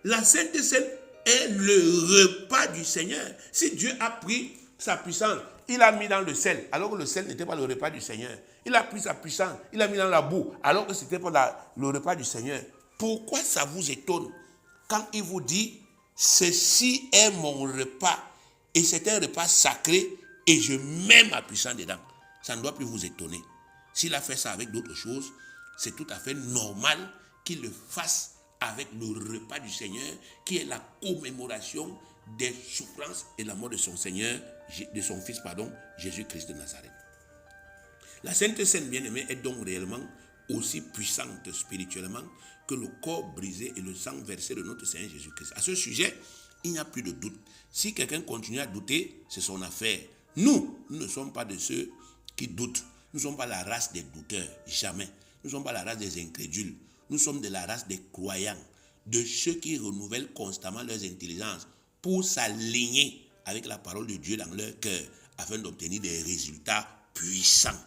La Sainte Seine est le repas du Seigneur. Si Dieu a pris sa puissance, il a mis dans le sel, alors que le sel n'était pas le repas du Seigneur. Il a pris sa puissance, il a mis dans la boue, alors que ce n'était pas le repas du Seigneur. Pourquoi ça vous étonne quand il vous dit, ceci est mon repas, et c'est un repas sacré, et je mets ma puissance dedans. Ça ne doit plus vous étonner. S'il a fait ça avec d'autres choses, c'est tout à fait normal qu'il le fasse avec le repas du Seigneur, qui est la commémoration des souffrances et la mort de son Seigneur, de son Fils, Jésus-Christ de Nazareth. La Sainte Seine bien-aimée est donc réellement aussi puissante spirituellement que le corps brisé et le sang versé de notre Seigneur Jésus-Christ. À ce sujet, il n'y a plus de doute. Si quelqu'un continue à douter, c'est son affaire. Nous ne sommes pas de ceux qui doutent. Nous ne sommes pas la race des douteurs, jamais. Nous ne sommes pas la race des incrédules. Nous sommes de la race des croyants, de ceux qui renouvellent constamment leurs intelligences pour s'aligner avec la parole de Dieu dans leur cœur, afin d'obtenir des résultats puissants.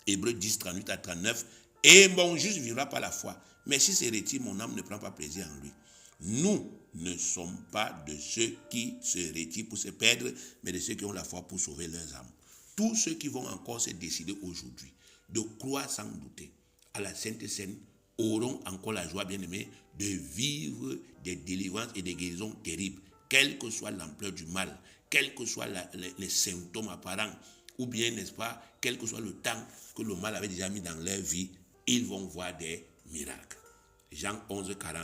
Hébreux 10, 38 à 39. Et mon juste vivra par la foi. Mais si c'est retire, mon âme ne prend pas plaisir en lui. Nous ne sommes pas de ceux qui se retirent pour se perdre, mais de ceux qui ont la foi pour sauver leurs âmes. Tous ceux qui vont encore se décider aujourd'hui de croire sans douter à la Sainte Seine auront encore la joie, bien-aimée, de vivre des délivrances et des guérisons terribles, quelle que soit l'ampleur du mal, quels que soient les symptômes apparents, ou bien, n'est-ce pas, quel que soit le temps que le mal avait déjà mis dans leur vie, ils vont voir des miracles. Jean 11, 40.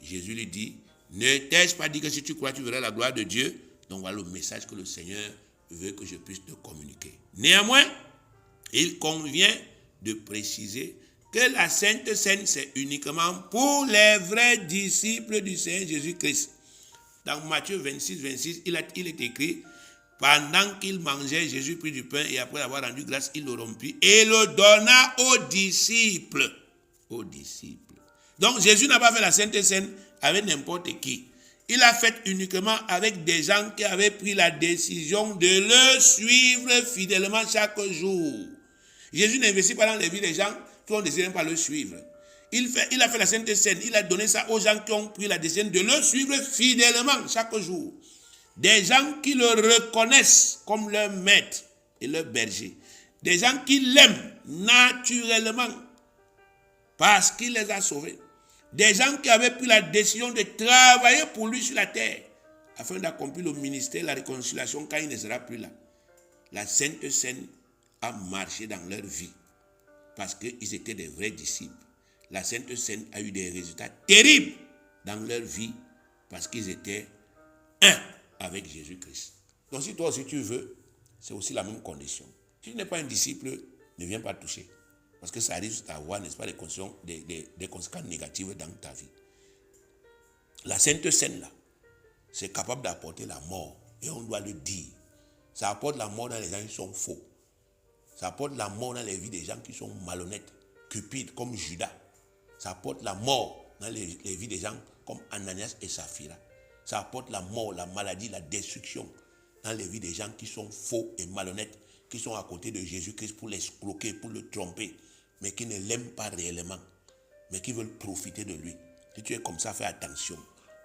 Jésus lui dit, ne t'ai-je pas dit que si tu crois, tu verras la gloire de Dieu? Donc voilà le message que le Seigneur veut que je puisse te communiquer. Néanmoins, il convient de préciser que la Sainte Seine, c'est uniquement pour les vrais disciples du Seigneur Jésus-Christ. Dans Matthieu 26, 26, il est écrit, pendant qu'il mangeait, Jésus prit du pain et après avoir rendu grâce, il le rompit et le donna aux disciples. Aux disciples. Donc Jésus n'a pas fait la Sainte Seine avec n'importe qui. Il a fait uniquement avec des gens qui avaient pris la décision de le suivre fidèlement chaque jour. Jésus n'investit pas dans les vies des gens qui ont décidé de ne pas le suivre. Il a fait la Sainte Seine, il a donné ça aux gens qui ont pris la décision de le suivre fidèlement chaque jour. Des gens qui le reconnaissent comme leur maître et leur berger. Des gens qui l'aiment naturellement parce qu'il les a sauvés. Des gens qui avaient pris la décision de travailler pour lui sur la terre afin d'accomplir le ministère, la réconciliation quand il ne sera plus là. La Sainte Seine a marché dans leur vie parce qu'ils étaient des vrais disciples. La Sainte Seine a eu des résultats terribles dans leur vie parce qu'ils étaient un avec Jésus-Christ. Donc si toi aussi tu veux, c'est aussi la même condition. Si tu n'es pas un disciple, ne viens pas toucher. Parce que ça risque d'avoir, n'est-ce pas, des conséquences négatives dans ta vie. La Sainte Seine, là, c'est capable d'apporter la mort. Et on doit le dire. Ça apporte la mort dans les gens qui sont faux. Ça apporte la mort dans les vies des gens qui sont malhonnêtes, cupides, comme Judas. Ça apporte la mort dans les vies des gens comme Ananias et Saphira. Ça apporte la mort, la maladie, la destruction dans les vies des gens qui sont faux et malhonnêtes, qui sont à côté de Jésus-Christ pour l'escroquer, pour le tromper, mais qui ne l'aiment pas réellement, mais qui veulent profiter de lui. Si tu es comme ça, fais attention.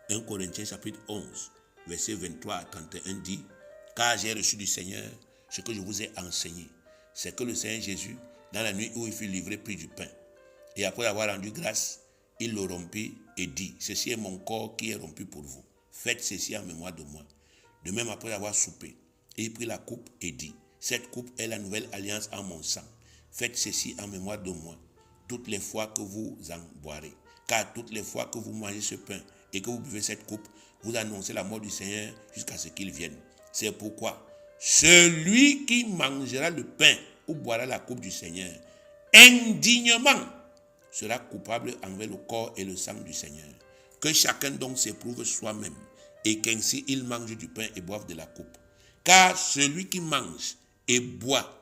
1 Corinthiens chapitre 11, verset 23 à 31 dit, « Car j'ai reçu du Seigneur ce que je vous ai enseigné, c'est que le Seigneur Jésus, dans la nuit où il fut livré, prit du pain. Et après avoir rendu grâce, il le rompit et dit, « Ceci est mon corps qui est rompu pour vous. Faites ceci en mémoire de moi. » De même, après avoir soupé, il prit la coupe et dit, « Cette coupe est la nouvelle alliance en mon sang. Faites ceci en mémoire de moi, toutes les fois que vous en boirez. Car toutes les fois que vous mangez ce pain et que vous buvez cette coupe, vous annoncez la mort du Seigneur jusqu'à ce qu'il vienne. C'est pourquoi celui qui mangera le pain ou boira la coupe du Seigneur indignement sera coupable envers le corps et le sang du Seigneur. Que chacun donc s'éprouve soi-même et qu'ainsi il mange du pain et boive de la coupe. Car celui qui mange et boit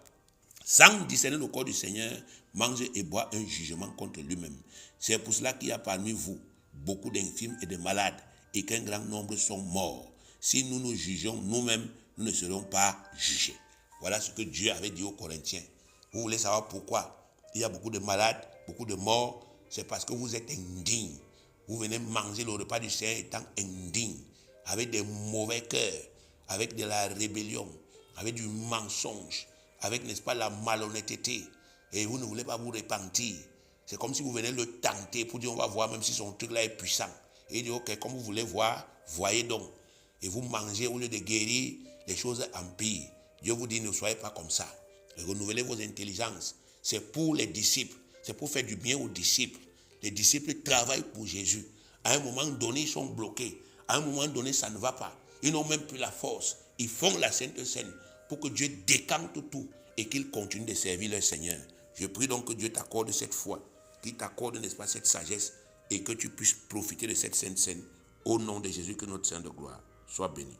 sans discerner le corps du Seigneur mange et boit un jugement contre lui-même. C'est pour cela qu'il y a parmi vous beaucoup d'infirmes et de malades et qu'un grand nombre sont morts. Si nous nous jugeons nous-mêmes, nous ne serons pas jugés. Voilà ce que Dieu avait dit aux Corinthiens. Vous voulez savoir pourquoi il y a beaucoup de malades, beaucoup de morts? C'est parce que vous êtes indignes. vous venez manger le repas du Seigneur étant indigne, avec des mauvais cœurs, avec de la rébellion, avec du mensonge, avec, n'est-ce pas, la malhonnêteté, et vous ne voulez pas vous repentir. C'est comme si vous venez le tenter pour dire on va voir même si son truc là est puissant. Et il dit ok, comme vous voulez voir, voyez donc. Et vous mangez au lieu de guérir, les choses empirent. Dieu vous dit ne soyez pas comme ça. Et renouvelez vos intelligences. C'est pour les disciples. C'est pour faire du bien aux disciples. Les disciples travaillent pour Jésus. À un moment donné, ils sont bloqués. À un moment donné, ça ne va pas. Ils n'ont même plus la force. Ils font la Sainte Seine pour que Dieu décante tout et qu'ils continuent de servir leur Seigneur. Je prie donc que Dieu t'accorde cette foi, qu'il t'accorde, n'est-ce pas, cette sagesse et que tu puisses profiter de cette Sainte Seine. Au nom de Jésus, que notre Saint de gloire soit béni.